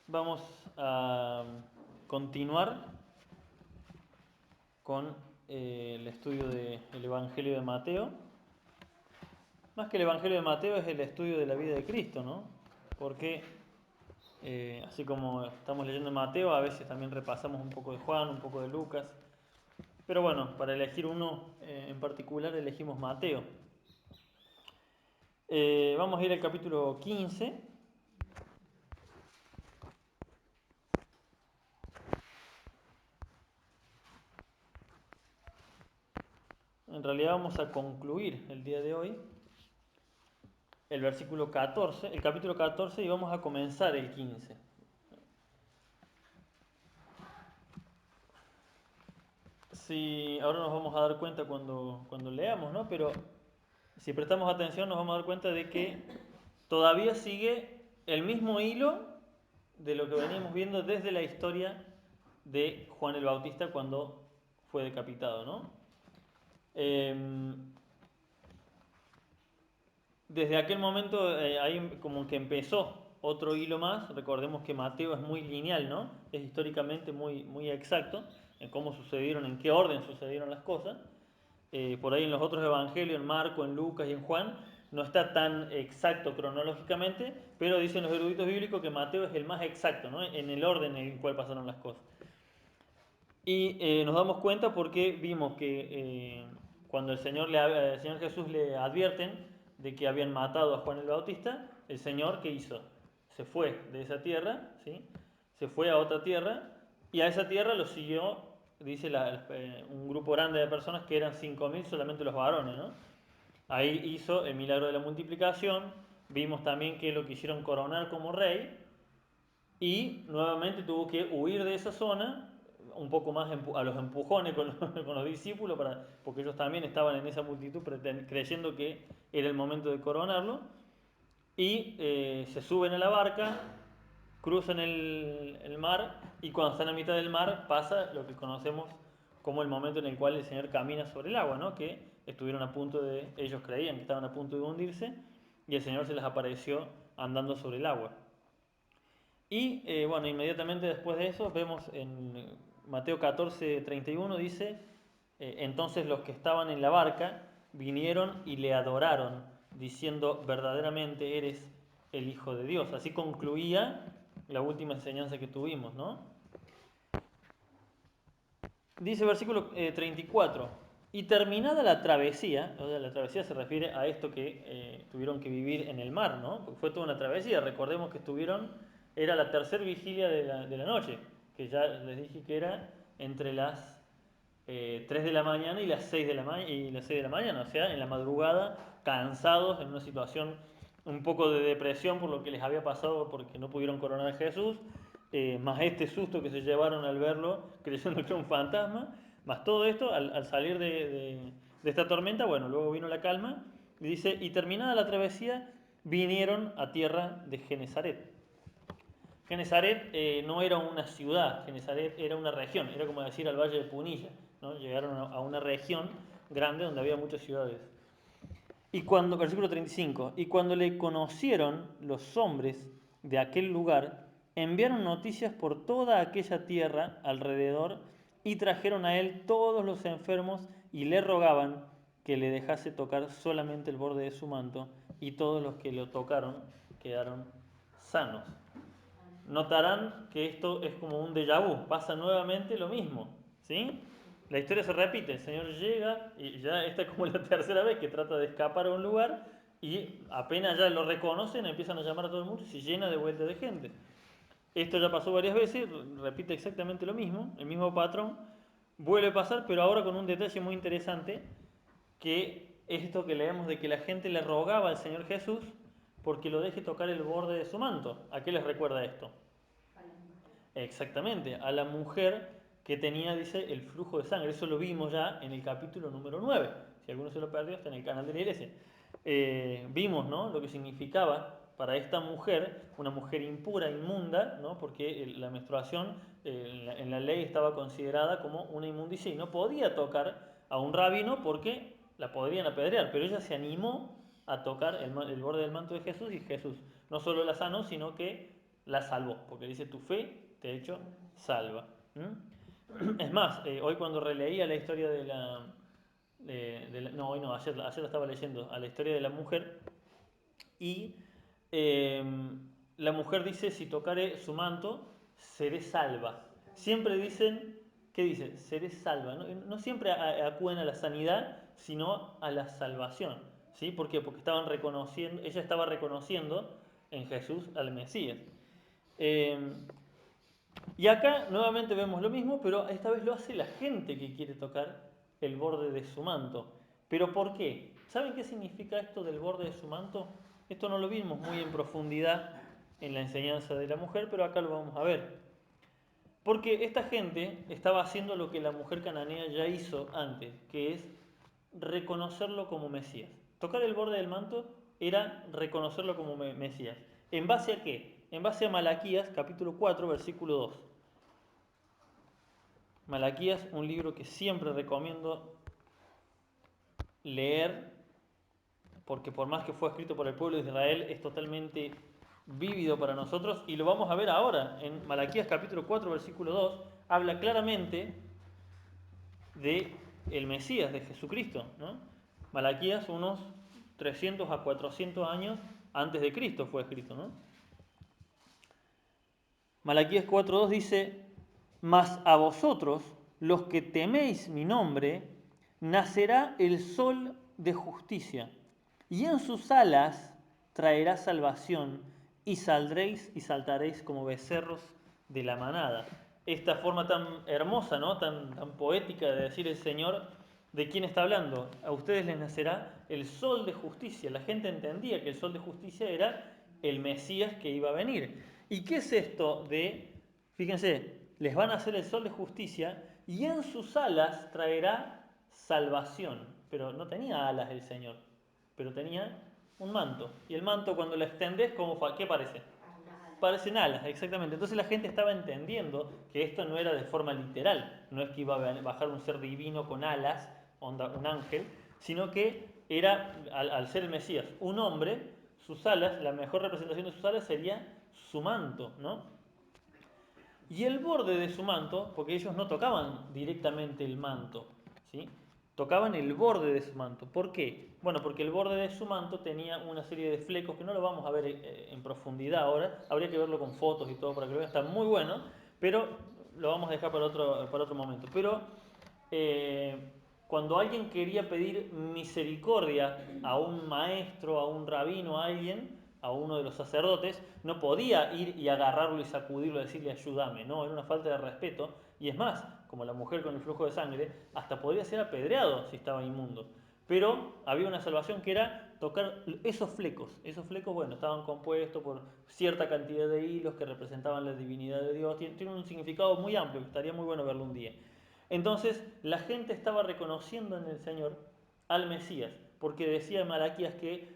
Vamos a continuar con el estudio del Evangelio de Mateo. Más que el Evangelio de Mateo es el estudio de la vida de Cristo, ¿no? Porque así como estamos leyendo Mateo, a veces también repasamos un poco de Juan, un poco de Lucas. Pero bueno, para elegir uno en particular elegimos Mateo. Vamos a ir al capítulo 15. En realidad vamos a concluir el día de hoy el versículo 14, el capítulo 14, y vamos a comenzar el 15. Si ahora nos vamos a dar cuenta cuando leamos, ¿no? Pero si prestamos atención nos vamos a dar cuenta de que todavía sigue el mismo hilo de lo que venimos viendo desde la historia de Juan el Bautista cuando fue decapitado, ¿no? Desde aquel momento ahí como que empezó otro hilo más. Recordemos que Mateo es muy lineal, ¿no? Es históricamente muy exacto en cómo sucedieron, en qué orden sucedieron las cosas. Por ahí en los otros evangelios, en Marco, en Lucas y en Juan, no está tan exacto cronológicamente, pero dicen los eruditos bíblicos que Mateo es el más exacto, ¿no? En el orden en el cual pasaron las cosas. Y nos damos cuenta porque vimos que cuando el Señor Jesús le advierten de que habían matado a Juan el Bautista, el Señor, ¿qué hizo? Se fue de esa tierra, ¿sí? Se fue a otra tierra, y a esa tierra lo siguió, dice un grupo grande de personas, que eran 5.000 solamente los varones, ¿no? Ahí hizo el milagro de la multiplicación. Vimos también que lo quisieron coronar como rey, y nuevamente tuvo que huir de esa zona, un poco más a los empujones con los discípulos, porque ellos también estaban en esa multitud creyendo que era el momento de coronarlo. Y se suben a la barca, cruzan el mar, y cuando están a mitad del mar pasa lo que conocemos como el momento en el cual el Señor camina sobre el agua, ¿no? Que estuvieron a punto ellos creían que estaban a punto de hundirse, y el Señor se les apareció andando sobre el agua. Y bueno, inmediatamente después de eso vemos en Mateo 14:31 dice, entonces los que estaban en la barca vinieron y le adoraron, diciendo, verdaderamente eres el Hijo de Dios. Así concluía la última enseñanza que tuvimos, ¿no? Dice versículo 34, y terminada la travesía, o sea, la travesía se refiere a esto que tuvieron que vivir en el mar, ¿no? Porque fue toda una travesía. Recordemos que era la tercera vigilia de la noche, que ya les dije que era entre las 3 de la mañana y las 6 de la mañana, o sea, en la madrugada, cansados, en una situación un poco de depresión por lo que les había pasado porque no pudieron coronar a Jesús, más este susto que se llevaron al verlo creyendo que era un fantasma, más todo esto, al salir de esta tormenta, bueno, luego vino la calma, y dice, y terminada la travesía, vinieron a tierra de Genezaret. Genezaret no era una ciudad, Genezaret era una región, era como decir al Valle de Punilla, ¿no? Llegaron a una región grande donde había muchas ciudades. Versículo 35, y cuando le conocieron los hombres de aquel lugar, enviaron noticias por toda aquella tierra alrededor y trajeron a él todos los enfermos y le rogaban que le dejase tocar solamente el borde de su manto, y todos los que lo tocaron quedaron sanos. Notarán que esto es como un déjà vu, pasa nuevamente lo mismo, ¿sí? La historia se repite, el Señor llega y ya esta es como la tercera vez que trata de escapar a un lugar, y apenas ya lo reconocen empiezan a llamar a todo el mundo y se llena de vuelta de gente. Esto ya pasó varias veces, repite exactamente lo mismo, el mismo patrón, vuelve a pasar, pero ahora con un detalle muy interesante, que es esto que leemos de que la gente le rogaba al Señor Jesús porque lo deje tocar el borde de su manto. ¿A qué les recuerda esto? Exactamente, a la mujer que tenía, dice, el flujo de sangre. Eso lo vimos ya en el capítulo número 9. Si alguno se lo perdió, está en el canal de la iglesia. Vimos, ¿no?, lo que significaba para esta mujer, una mujer impura, inmunda, ¿no?, porque la menstruación en la ley estaba considerada como una inmundicia y no podía tocar a un rabino porque la podrían apedrear, pero ella se animó a tocar el borde del manto de Jesús, y Jesús no solo la sanó, sino que la salvó, porque dice tu fe te ha hecho salva. Es más, hoy cuando releía la historia no, hoy no, ayer la estaba leyendo, a la historia de la mujer, y eh, la mujer dice, si tocare su manto, seré salva. Siempre dicen, ¿qué dice? Seré salva. No, no siempre acuden a la sanidad, sino a la salvación. ¿Sí? ¿Por qué? Porque estaban reconociendo, ella estaba reconociendo en Jesús al Mesías. Eh, y acá nuevamente vemos lo mismo, pero esta vez lo hace la gente que quiere tocar el borde de su manto. ¿Pero por qué? ¿Saben qué significa esto del borde de su manto? Esto no lo vimos muy en profundidad en la enseñanza de la mujer, pero acá lo vamos a ver. Porque esta gente estaba haciendo lo que la mujer cananea ya hizo antes, que es reconocerlo como Mesías. Tocar el borde del manto era reconocerlo como Mesías. ¿En base a qué? En base a Malaquías, capítulo 4, versículo 2. Malaquías, un libro que siempre recomiendo leer, porque por más que fue escrito por el pueblo de Israel, es totalmente vívido para nosotros, y lo vamos a ver ahora. En Malaquías capítulo 4, versículo 2, habla claramente de el Mesías, de Jesucristo, ¿no? Malaquías, unos 300 a 400 años antes de Cristo fue escrito, ¿no? Malaquías 4.2 dice, mas a vosotros, los que teméis mi nombre, nacerá el sol de justicia, y en sus alas traerá salvación, y saldréis y saltaréis como becerros de la manada. Esta forma tan hermosa, ¿no? tan poética de decir el Señor, ¿de quién está hablando? A ustedes les nacerá el sol de justicia. La gente entendía que el sol de justicia era el Mesías que iba a venir. ¿Y qué es esto de, fíjense, les van a hacer el sol de justicia y en sus alas traerá salvación? Pero no tenía alas el Señor, pero tenía un manto. Y el manto cuando lo extendes, ¿qué parece? Parecen alas, exactamente. Entonces la gente estaba entendiendo que esto no era de forma literal, no es que iba a bajar un ser divino con alas, onda, un ángel, sino que era, al ser el Mesías, un hombre, sus alas, la mejor representación de sus alas sería su manto, ¿no? Y el borde de su manto, porque ellos no tocaban directamente el manto, ¿sí? Tocaban el borde de su manto. ¿Por qué? Bueno, porque el borde de su manto tenía una serie de flecos que no lo vamos a ver en profundidad ahora, habría que verlo con fotos y todo para que lo vean, está muy bueno, pero lo vamos a dejar para otro momento. Pero eh, cuando alguien quería pedir misericordia a un maestro, a un rabino, a alguien, a uno de los sacerdotes, no podía ir y agarrarlo y sacudirlo y decirle ayúdame, no, era una falta de respeto. Y es más, como la mujer con el flujo de sangre, hasta podría ser apedreado si estaba inmundo. Pero había una salvación que era tocar esos flecos. Esos flecos, bueno, estaban compuestos por cierta cantidad de hilos que representaban la divinidad de Dios. Tiene un significado muy amplio, que estaría muy bueno verlo un día. Entonces, la gente estaba reconociendo en el Señor al Mesías, porque decía Malaquías que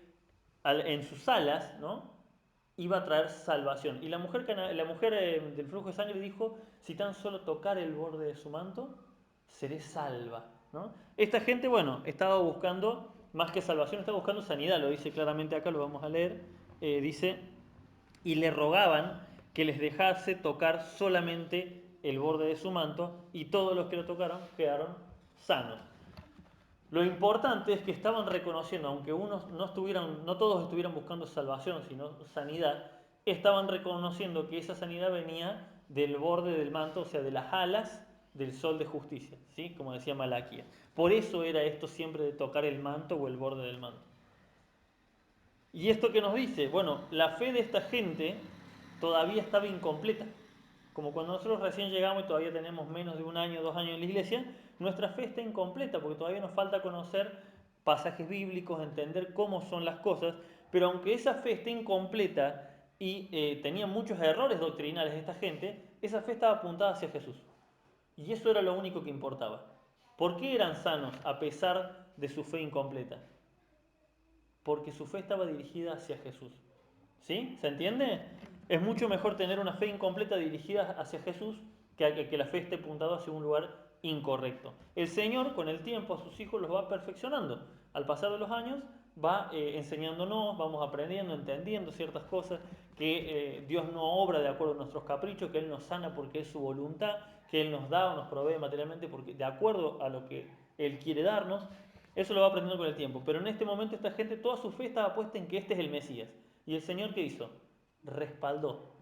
en sus alas, ¿no?, iba a traer salvación. Y la mujer del flujo de sangre dijo, si tan solo tocar el borde de su manto, seré salva, ¿no? Esta gente, bueno, estaba buscando, más que salvación, estaba buscando sanidad, lo dice claramente acá, lo vamos a leer, dice, y le rogaban que les dejase tocar solamente el borde de su manto, y todos los que lo tocaron quedaron sanos. Lo importante es que estaban reconociendo, aunque unos no todos estuvieran buscando salvación, sino sanidad, estaban reconociendo que esa sanidad venía del borde del manto, o sea, de las alas del sol de justicia, ¿sí? Como decía Malaquía. Por eso era esto siempre de tocar el manto o el borde del manto. ¿Y esto qué nos dice? Bueno, la fe de esta gente todavía estaba incompleta. Como cuando nosotros recién llegamos y todavía tenemos menos de un año, 2 años en la iglesia, nuestra fe está incompleta porque todavía nos falta conocer pasajes bíblicos, entender cómo son las cosas, pero aunque esa fe esté incompleta y tenía muchos errores doctrinales de esta gente, esa fe estaba apuntada hacia Jesús. Y eso era lo único que importaba. ¿Por qué eran sanos a pesar de su fe incompleta? Porque su fe estaba dirigida hacia Jesús. ¿Sí? ¿Se entiende? Es mucho mejor tener una fe incompleta dirigida hacia Jesús que la fe esté apuntada hacia un lugar incorrecto. El Señor con el tiempo a sus hijos los va perfeccionando. Al pasar de los años va enseñándonos, vamos aprendiendo, entendiendo ciertas cosas que Dios no obra de acuerdo a nuestros caprichos, que Él nos sana porque es su voluntad, que Él nos da o nos provee materialmente porque de acuerdo a lo que Él quiere darnos. Eso lo va aprendiendo con el tiempo. Pero en este momento esta gente, toda su fe estaba puesta en que este es el Mesías. ¿Y el Señor qué hizo? Respaldó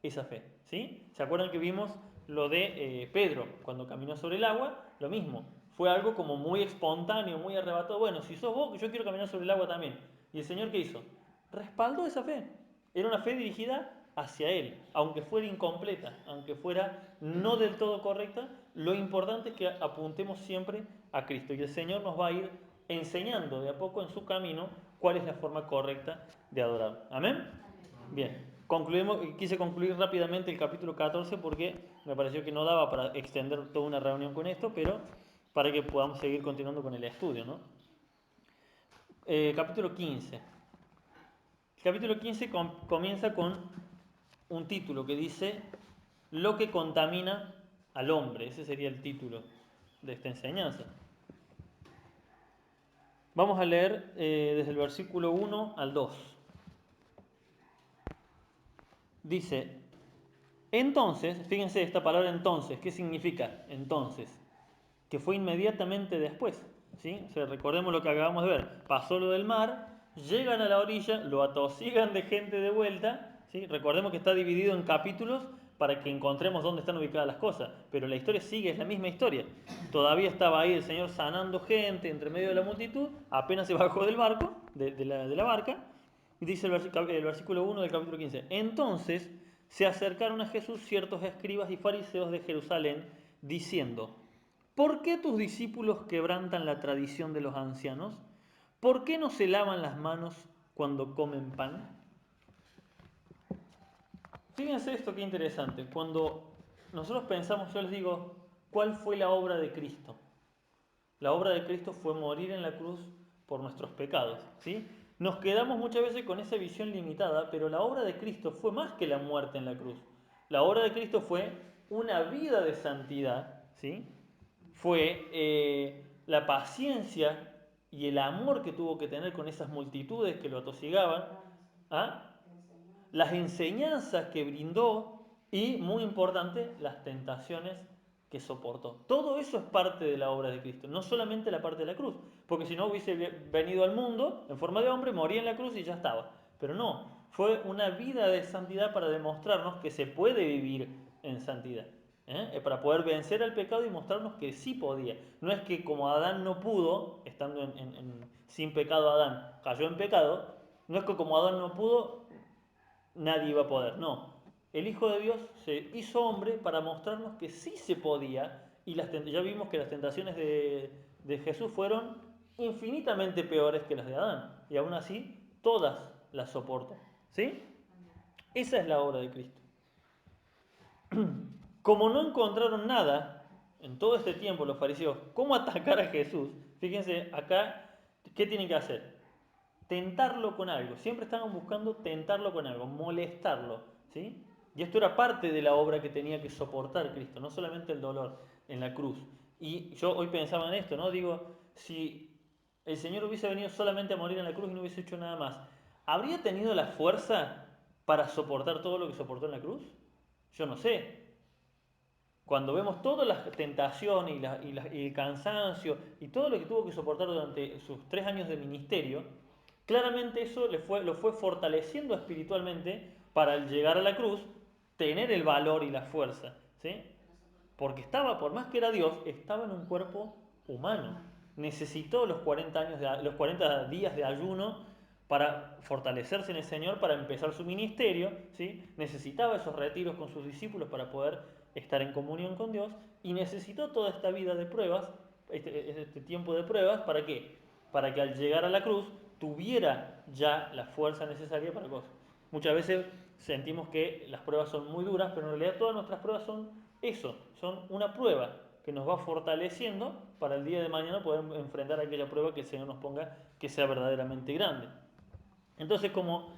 esa fe. ¿Sí? ¿Se acuerdan que vimos lo de Pedro cuando caminó sobre el agua? Lo mismo. Fue algo como muy espontáneo, muy arrebatado. Bueno, si sos vos, yo quiero caminar sobre el agua también. ¿Y el Señor qué hizo? Respaldó esa fe. Era una fe dirigida hacia Él, aunque fuera incompleta, aunque fuera no del todo correcta, lo importante es que apuntemos siempre a Cristo y el Señor nos va a ir enseñando de a poco en su camino cuál es la forma correcta de adorar. ¿Amén? Bien, quise concluir rápidamente el capítulo 14 porque me pareció que no daba para extender toda una reunión con esto, pero para que podamos seguir continuando con el estudio, ¿no? Capítulo 15. El capítulo 15 comienza con un título que dice lo que contamina al hombre. Ese sería el título de esta enseñanza. Vamos a leer desde el versículo 1 al 2. Dice, entonces, fíjense esta palabra entonces, ¿qué significa entonces? Que fue inmediatamente después, ¿sí? O sea, recordemos lo que acabamos de ver, pasó lo del mar, llegan a la orilla, lo atosigan de gente de vuelta, ¿sí? Recordemos que está dividido en capítulos para que encontremos dónde están ubicadas las cosas, pero la historia sigue, es la misma historia. Todavía estaba ahí el Señor sanando gente entre medio de la multitud, apenas se bajó del barco, de la barca, y dice el versículo 1 del capítulo 15, entonces se acercaron a Jesús ciertos escribas y fariseos de Jerusalén, diciendo, ¿por qué tus discípulos quebrantan la tradición de los ancianos? ¿Por qué no se lavan las manos cuando comen pan? Fíjense esto qué interesante. Cuando nosotros pensamos, yo les digo, ¿cuál fue la obra de Cristo? La obra de Cristo fue morir en la cruz por nuestros pecados, ¿sí? Nos quedamos muchas veces con esa visión limitada, pero la obra de Cristo fue más que la muerte en la cruz. La obra de Cristo fue una vida de santidad, ¿sí? Fue la paciencia y el amor que tuvo que tener con esas multitudes que lo atosigaban, ¿ah? Las enseñanzas que brindó y, muy importante, las tentaciones que soportó. Todo eso es parte de la obra de Cristo, no solamente la parte de la cruz, porque si no hubiese venido al mundo en forma de hombre, moría en la cruz y ya estaba. Pero no, fue una vida de santidad para demostrarnos que se puede vivir en santidad. Para poder vencer al pecado y mostrarnos que sí podía. No es que como Adán no pudo, estando sin pecado Adán, cayó en pecado, no es que como Adán no pudo, nadie iba a poder. No, el Hijo de Dios se hizo hombre para mostrarnos que sí se podía y ya vimos que las tentaciones de Jesús fueron infinitamente peores que las de Adán y aún así todas las soportó. ¿Sí? Esa es la obra de Cristo. Como no encontraron nada en todo este tiempo los fariseos, cómo atacar a Jesús, fíjense acá, ¿qué tienen que hacer? Tentarlo con algo. Siempre estaban buscando tentarlo con algo, molestarlo, ¿sí? Y esto era parte de la obra que tenía que soportar Cristo, no solamente el dolor en la cruz. Y yo hoy pensaba en esto, ¿no? Digo, si el Señor hubiese venido solamente a morir en la cruz y no hubiese hecho nada más, ¿habría tenido la fuerza para soportar todo lo que soportó en la cruz? Yo no sé. Cuando vemos todas las tentaciones y el cansancio y todo lo que tuvo que soportar durante sus 3 años de ministerio, claramente eso lo fue fortaleciendo espiritualmente para al llegar a la cruz tener el valor y la fuerza, ¿sí? Porque por más que era Dios, estaba en un cuerpo humano. Necesitó los 40 los 40 días de ayuno para fortalecerse en el Señor, para empezar su ministerio, ¿sí? Necesitaba esos retiros con sus discípulos para poder estar en comunión con Dios y necesitó toda esta vida de pruebas, este tiempo de pruebas, ¿para qué? Para que al llegar a la cruz tuviera ya la fuerza necesaria para cosas. Muchas veces sentimos que las pruebas son muy duras, pero en realidad todas nuestras pruebas son eso, son una prueba que nos va fortaleciendo para el día de mañana poder enfrentar aquella prueba que el Señor nos ponga que sea verdaderamente grande. Entonces, como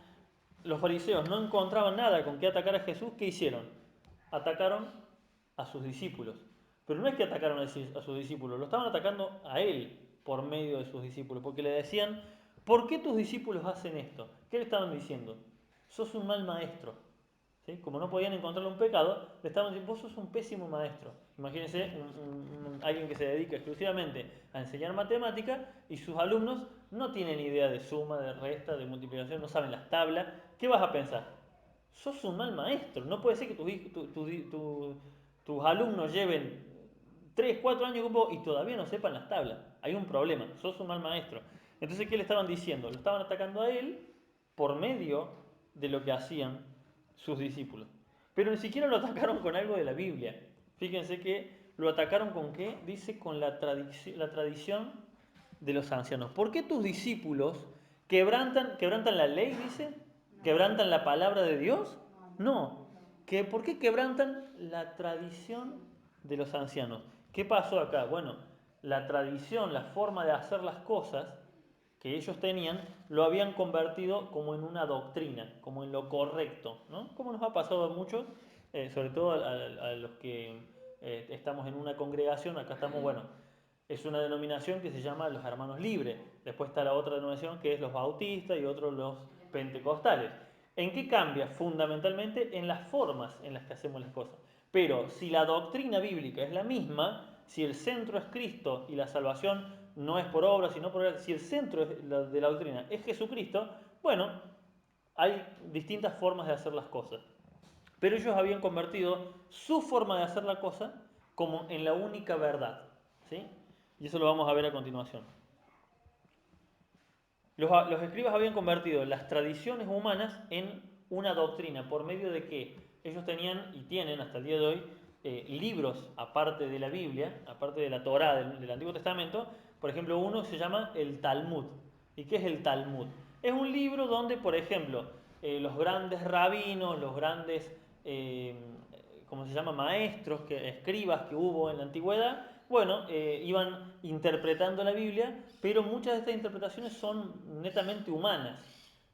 los fariseos no encontraban nada con qué atacar a Jesús, ¿qué hicieron? Atacaron a sus discípulos. Pero no es que atacaron a sus discípulos, lo estaban atacando a él por medio de sus discípulos, porque le decían, ¿por qué tus discípulos hacen esto? ¿Qué le estaban diciendo? sos un mal maestro. ¿Sí? Como no podían encontrarle un pecado, le estaban diciendo, vos sos un pésimo maestro. Imagínense alguien que se dedica exclusivamente a enseñar matemática y sus alumnos no tienen idea de suma, de resta, de multiplicación, no saben las tablas. ¿Qué vas a pensar? Sos un mal maestro. No puede ser que tus alumnos lleven 3 4 años con vos y todavía no sepan las tablas. Hay un problema, sos un mal maestro. Entonces, ¿qué le estaban diciendo? Lo estaban atacando a él por medio de lo que hacían sus discípulos. Pero ni siquiera lo atacaron con algo de la Biblia. Fíjense que lo atacaron con qué? Dice con la tradición de los ancianos. ¿Por qué tus discípulos quebrantan la ley, dice? ¿Quebrantan la palabra de Dios? No. ¿Por qué quebrantan la tradición de los ancianos? ¿Qué pasó acá? Bueno, la tradición, la forma de hacer las cosas que ellos tenían, lo habían convertido como en una doctrina, como en lo correcto, ¿no? Como nos ha pasado a muchos, sobre todo a los que estamos en una congregación, acá estamos, bueno, es una denominación que se llama los hermanos libres, después está la otra denominación que es los bautistas y otros los pentecostales. ¿En qué cambia? Fundamentalmente en las formas en las que hacemos las cosas. Pero si la doctrina bíblica es la misma, si el centro es Cristo y la salvación no es por obra, sino por obra, si el centro de la doctrina es Jesucristo, bueno, hay distintas formas de hacer las cosas. Pero ellos habían convertido su forma de hacer la cosa como en la única verdad. ¿Sí? Y eso lo vamos a ver a continuación. Los escribas habían convertido las tradiciones humanas en una doctrina, por medio de que ellos tenían y tienen hasta el día de hoy libros, aparte de la Biblia, aparte de la Torá del Antiguo Testamento. Por ejemplo, uno se llama el Talmud. ¿Y qué es el Talmud? Es un libro donde, por ejemplo, los grandes rabinos, los grandes, ¿cómo se llama?, maestros, escribas que hubo en la antigüedad, bueno, iban interpretando la Biblia, pero muchas de estas interpretaciones son netamente humanas.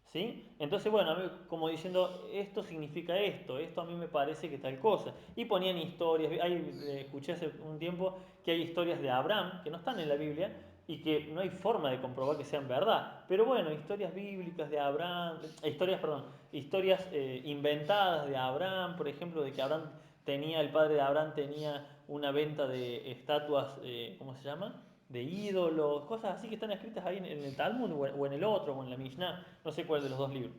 ¿Sí? Entonces, bueno, como diciendo, esto significa esto a mí me parece que tal cosa. Y ponían historias, escuché hace un tiempo que hay historias de Abraham que no están en la Biblia y que no hay forma de comprobar que sean verdad. Pero bueno, historias bíblicas de Abraham, historias inventadas de Abraham, por ejemplo, de que el padre de Abraham tenía una venta de estatuas, ¿cómo se llama?, de ídolos, cosas así que están escritas ahí en el Talmud o en el otro, o en la Mishnah, no sé cuál de los dos libros.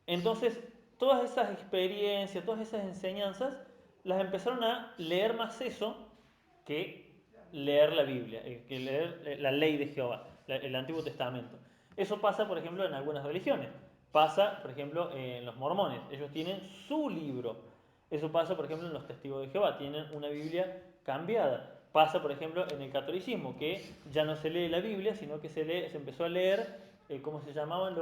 Entonces, todas esas experiencias, todas esas enseñanzas, las empezaron a leer más eso que leer la Biblia, que leer la ley de Jehová, el Antiguo Testamento. Eso pasa, por ejemplo, en algunas religiones. Pasa, por ejemplo, en los mormones. Ellos tienen su libro. Eso pasa, por ejemplo, en los testigos de Jehová. Tienen una Biblia cambiada. Pasa, por ejemplo, en el catolicismo, que ya no se lee la Biblia, sino que se empezó a leer, ¿cómo se llamaban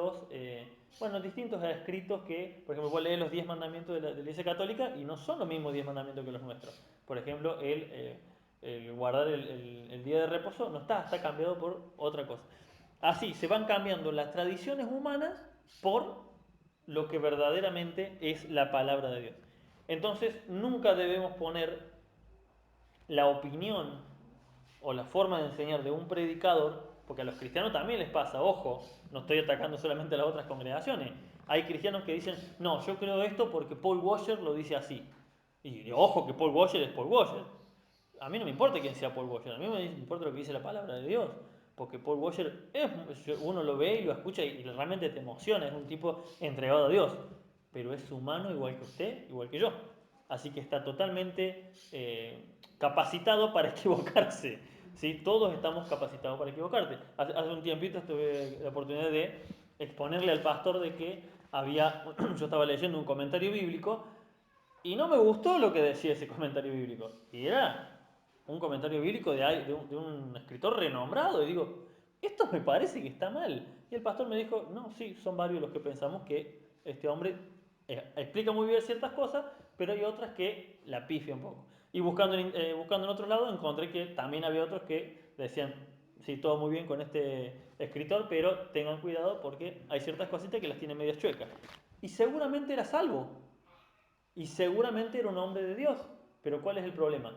distintos escritos que, por ejemplo, vos lees los 10 mandamientos de la Iglesia Católica y no son los mismos 10 mandamientos que los nuestros. Por ejemplo, el guardar el día de reposo no está cambiado por otra cosa. Así se van cambiando las tradiciones humanas por lo que verdaderamente es la palabra de Dios. Entonces, nunca debemos poner la opinión o la forma de enseñar de un predicador, porque a los cristianos también les pasa, ojo, no estoy atacando solamente a las otras congregaciones. Hay cristianos que dicen, no, yo creo esto porque Paul Washer lo dice así. Y ojo que Paul Washer es Paul Washer. A mí no me importa quién sea Paul Washer, a mí me importa lo que dice la palabra de Dios. Porque Paul Washer uno lo ve y lo escucha y realmente te emociona, es un tipo entregado a Dios. Pero es humano igual que usted, igual que yo. Así que está totalmente capacitado para equivocarse. ¿Sí? Todos estamos capacitados para equivocarse. Hace un tiempito tuve la oportunidad de exponerle al pastor de que yo estaba leyendo un comentario bíblico y no me gustó lo que decía ese comentario bíblico. Y era un comentario bíblico de un escritor renombrado. Y digo, esto me parece que está mal. Y el pastor me dijo, no, sí, son varios los que pensamos que este hombre explica muy bien ciertas cosas, pero hay otras que la pifia un poco. Y buscando en otro lado encontré que también había otros que decían, sí, todo muy bien con este escritor, pero tengan cuidado porque hay ciertas cositas que las tiene medias chuecas. Y seguramente era salvo. Y seguramente era un hombre de Dios. Pero ¿cuál es el problema?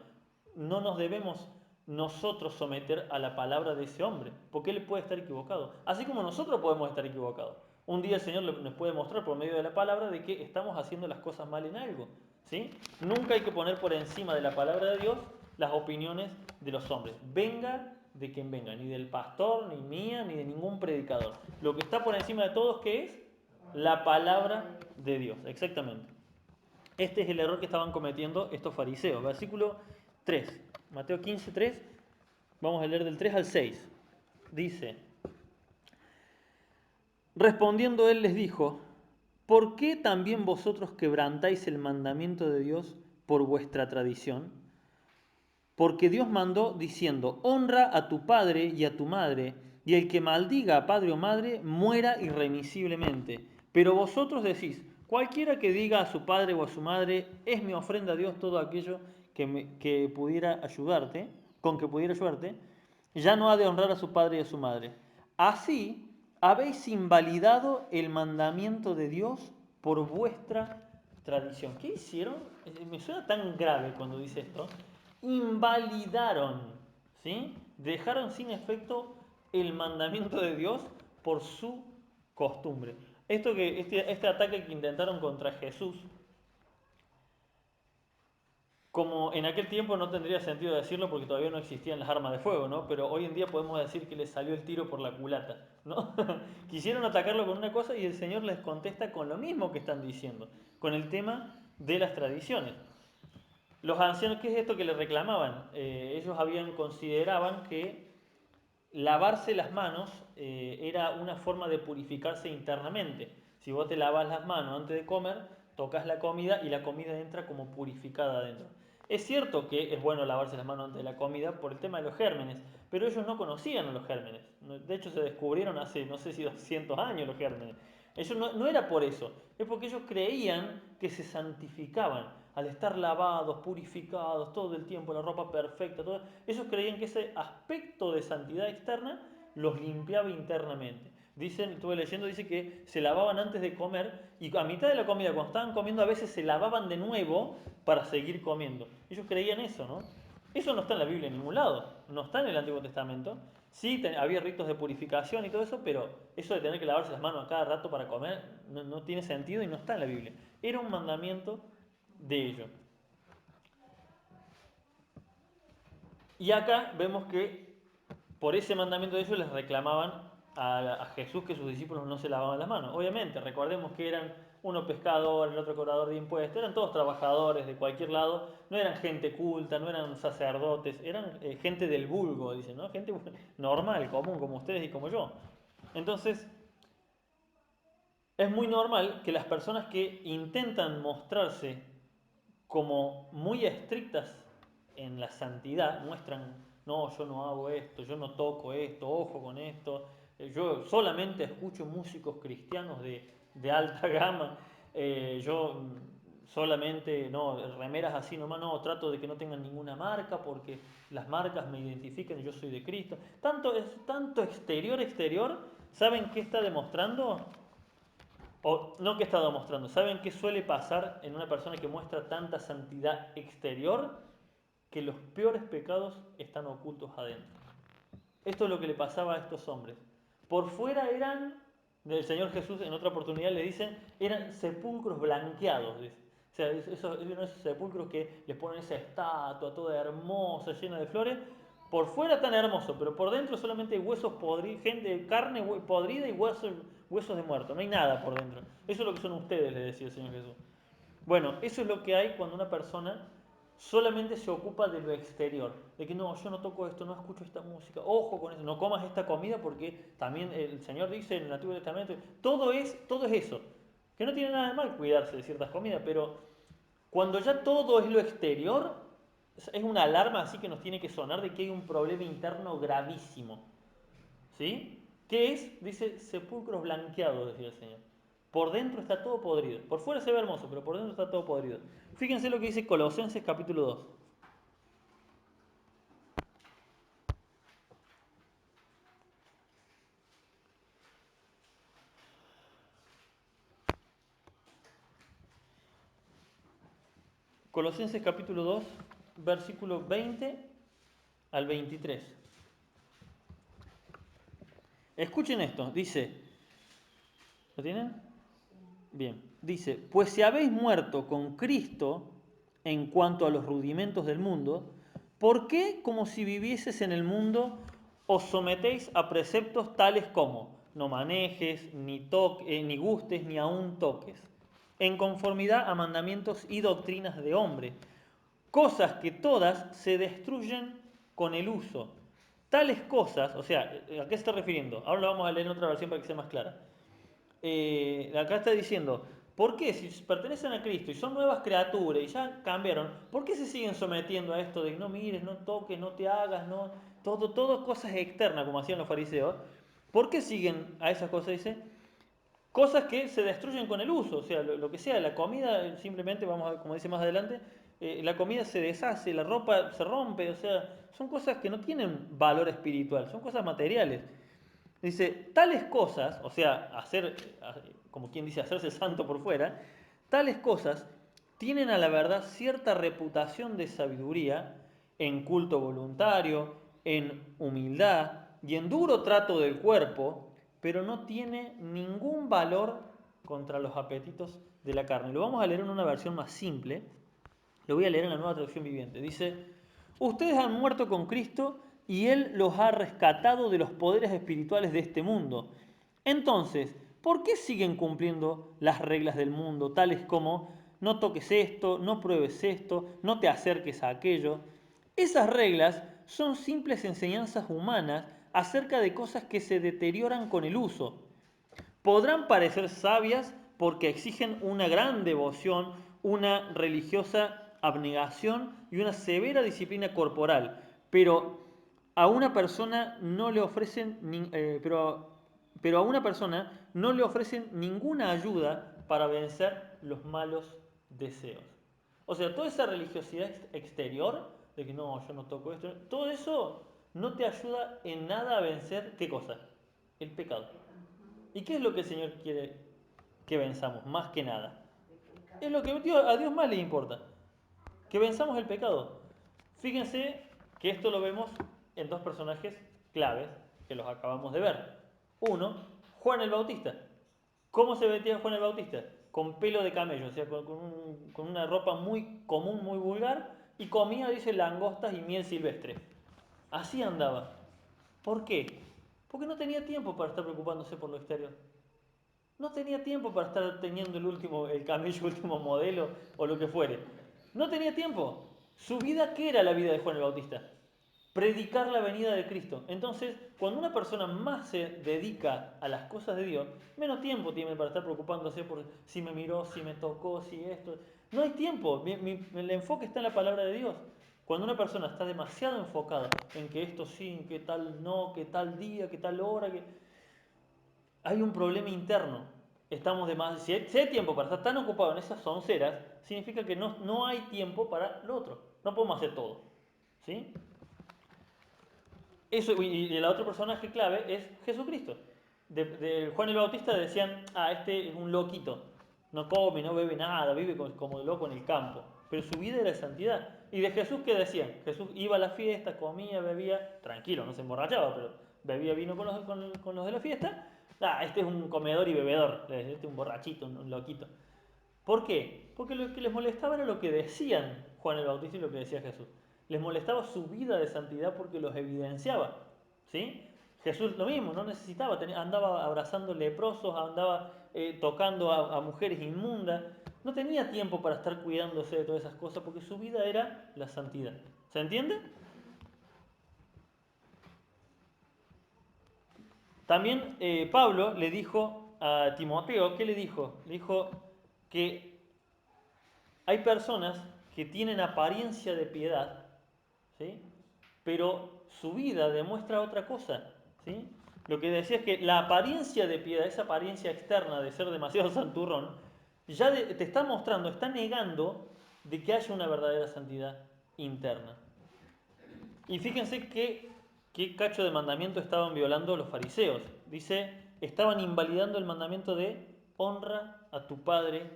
No nos debemos nosotros someter a la palabra de ese hombre, porque él puede estar equivocado. Así como nosotros podemos estar equivocados. Un día el Señor nos puede mostrar por medio de la palabra de que estamos haciendo las cosas mal en algo, ¿sí? Nunca hay que poner por encima de la palabra de Dios las opiniones de los hombres. Venga de quien venga, ni del pastor, ni mía, ni de ningún predicador. Lo que está por encima de todos, ¿qué es? La palabra de Dios, exactamente. Este es el error que estaban cometiendo estos fariseos. Versículo 3, Mateo 15, 3, vamos a leer del 3 al 6. Dice: respondiendo él les dijo: ¿por qué también vosotros quebrantáis el mandamiento de Dios por vuestra tradición? Porque Dios mandó diciendo: honra a tu padre y a tu madre, y el que maldiga a padre o madre muera irremisiblemente. Pero vosotros decís: cualquiera que diga a su padre o a su madre, es mi ofrenda a Dios todo aquello que pudiera ayudarte, con que pudiera ayudarte, ya no ha de honrar a su padre y a su madre. Así habéis invalidado el mandamiento de Dios por vuestra tradición. ¿Qué hicieron? Me suena tan grave cuando dice esto. Invalidaron, ¿sí? Dejaron sin efecto el mandamiento de Dios por su costumbre. Este ataque que intentaron contra Jesús, como en aquel tiempo no tendría sentido decirlo porque todavía no existían las armas de fuego, ¿no? Pero hoy en día podemos decir que les salió el tiro por la culata, ¿no? Quisieron atacarlo con una cosa y el Señor les contesta con lo mismo que están diciendo, con el tema de las tradiciones. Los ancianos, ¿qué es esto que le reclamaban? Ellos consideraban que lavarse las manos era una forma de purificarse internamente. Si vos te lavas las manos antes de comer, tocas la comida y la comida entra como purificada adentro. Es cierto que es bueno lavarse las manos antes de la comida por el tema de los gérmenes, pero ellos no conocían a los gérmenes. De hecho, se descubrieron hace, no sé si 200 años los gérmenes. Ellos no era por eso, es porque ellos creían que se santificaban al estar lavados, purificados, todo el tiempo, la ropa perfecta, todo. Ellos creían que ese aspecto de santidad externa los limpiaba internamente. Dicen, estuve leyendo, dice que se lavaban antes de comer y a mitad de la comida, cuando estaban comiendo, a veces se lavaban de nuevo para seguir comiendo. Ellos creían eso, ¿no? Eso no está en la Biblia en ningún lado, no está en el Antiguo Testamento. Sí, había ritos de purificación y todo eso, pero eso de tener que lavarse las manos a cada rato para comer no tiene sentido y no está en la Biblia. Era un mandamiento de ello. Y acá vemos que por ese mandamiento de ellos les reclamaban a Jesús que sus discípulos no se lavaban las manos. Obviamente, recordemos que eran uno pescador, el otro cobrador de impuestos, eran todos trabajadores de cualquier lado, no eran gente culta, no eran sacerdotes, eran gente del vulgo, dicen, ¿no? Gente normal, común, como ustedes y como yo. Entonces, es muy normal que las personas que intentan mostrarse como muy estrictas en la santidad, muestran, no, yo no hago esto, yo no toco esto, ojo con esto, yo solamente escucho músicos cristianos de alta gama, yo solamente, no, remeras así nomás, no, trato de que no tengan ninguna marca porque las marcas me identifican y yo soy de Cristo. Tanto exterior, ¿saben qué está demostrando? O no que está demostrando. ¿Saben qué suele pasar en una persona que muestra tanta santidad exterior? Que los peores pecados están ocultos adentro. Esto es lo que le pasaba a estos hombres. Por fuera eran, el Señor Jesús en otra oportunidad le dicen, eran sepulcros blanqueados. Dice. O sea, esos sepulcros que les ponen esa estatua toda hermosa, llena de flores. Por fuera tan hermoso, pero por dentro solamente hay huesos podridos, gente, carne podrida y huesos de muerto. No hay nada por dentro. Eso es lo que son ustedes, le decía el Señor Jesús. Bueno, eso es lo que hay cuando una persona solamente se ocupa de lo exterior, de que no, yo no toco esto, no escucho esta música, ojo con eso, no comas esta comida porque también el Señor dice en el Antiguo Testamento, todo es eso, que no tiene nada de mal cuidarse de ciertas comidas, pero cuando ya todo es lo exterior, es una alarma así que nos tiene que sonar de que hay un problema interno gravísimo, ¿sí? ¿Qué es? Dice sepulcros blanqueados, decía el Señor. Por dentro está todo podrido. Por fuera se ve hermoso, pero por dentro está todo podrido. Fíjense lo que dice Colosenses capítulo 2. Colosenses capítulo 2, versículo 20 al 23. Escuchen esto, dice, ¿Lo tienen? Bien. Dice, pues si habéis muerto con Cristo en cuanto a los rudimentos del mundo, ¿por qué, como si vivieses en el mundo, os sometéis a preceptos tales como no manejes, ni gustes, ni aun toques, en conformidad a mandamientos y doctrinas de hombre, cosas que todas se destruyen con el uso? Tales cosas, o sea, ¿a qué se está refiriendo? Ahora lo vamos a leer en otra versión para que sea más clara. Acá está diciendo, ¿por qué si pertenecen a Cristo y son nuevas criaturas y ya cambiaron, ¿por qué se siguen sometiendo a esto de no mires, no toques, no te hagas, no todo cosas externas como hacían los fariseos? ¿Por qué siguen a esas cosas? Dice, cosas que se destruyen con el uso, o sea, lo que sea, la comida simplemente, vamos a, como dice más adelante, la comida se deshace, la ropa se rompe, o sea, son cosas que no tienen valor espiritual, son cosas materiales. Dice, tales cosas, o sea, como quien dice, hacerse santo por fuera, tales cosas tienen a la verdad cierta reputación de sabiduría en culto voluntario, en humildad y en duro trato del cuerpo, pero no tiene ningún valor contra los apetitos de la carne. Lo vamos a leer en una versión más simple, lo voy a leer en la Nueva Traducción Viviente. Dice, ustedes han muerto con Cristo y Él los ha rescatado de los poderes espirituales de este mundo. Entonces, ¿por qué siguen cumpliendo las reglas del mundo, tales como no toques esto, no pruebes esto, no te acerques a aquello? Esas reglas son simples enseñanzas humanas acerca de cosas que se deterioran con el uso. Podrán parecer sabias porque exigen una gran devoción, una religiosa abnegación y una severa disciplina corporal, pero a una persona no le ofrecen pero a una persona no le ofrecen ninguna ayuda para vencer los malos deseos. O sea, toda esa religiosidad exterior de que no, yo no toco esto, todo eso no te ayuda en nada a vencer, ¿qué cosa? El pecado. ¿Y qué es lo que el Señor quiere que venzamos? Más que nada. Es lo que a Dios más le importa. Que venzamos el pecado. Fíjense que esto lo vemos en dos personajes claves que los acabamos de ver. Uno, Juan el Bautista. ¿Cómo se vestía Juan el Bautista? Con pelo de camello, o sea, con una ropa muy común, muy vulgar, y comía, dice, langostas y miel silvestre. Así andaba. ¿Por qué? Porque no tenía tiempo para estar preocupándose por lo exterior. No tenía tiempo para estar teniendo el camello último modelo o lo que fuere. No tenía tiempo. Su vida, ¿qué era la vida de Juan el Bautista? Predicar la venida de Cristo. Entonces, cuando una persona más se dedica a las cosas de Dios, menos tiempo tiene para estar preocupándose por si me miró, si me tocó, si esto. No hay tiempo. El enfoque está en la palabra de Dios. Cuando una persona está demasiado enfocada en que esto sí, en que tal no, que tal día, que tal hora, que hay un problema interno. Si hay tiempo para estar tan ocupado en esas sonceras, significa que no hay tiempo para lo otro. No podemos hacer todo. ¿Sí? Eso, y el otro personaje clave es Jesucristo. De Juan el Bautista decían, este es un loquito. No come, no bebe nada, vive como loco en el campo. Pero su vida era de santidad. ¿Y de Jesús qué decían? Jesús iba a la fiesta, comía, bebía, tranquilo, no se emborrachaba, pero bebía vino con los de la fiesta. Este es un comedor y bebedor, este es un borrachito, un loquito. ¿Por qué? Porque lo que les molestaba era lo que decían Juan el Bautista y lo que decía Jesús. Les molestaba su vida de santidad porque los evidenciaba. ¿Sí? Jesús lo mismo, no necesitaba, andaba abrazando leprosos, andaba tocando a mujeres inmundas. No tenía tiempo para estar cuidándose de todas esas cosas porque su vida era la santidad. ¿Se entiende? También Pablo le dijo a Timoteo, ¿qué le dijo? Le dijo que hay personas que tienen apariencia de piedad, ¿sí? Pero su vida demuestra otra cosa. ¿Sí? Lo que decía es que la apariencia de piedad, esa apariencia externa de ser demasiado santurrón, ya te está mostrando, está negando de que haya una verdadera santidad interna. Y fíjense qué cacho de mandamiento estaban violando los fariseos. Dice, estaban invalidando el mandamiento de honra a tu padre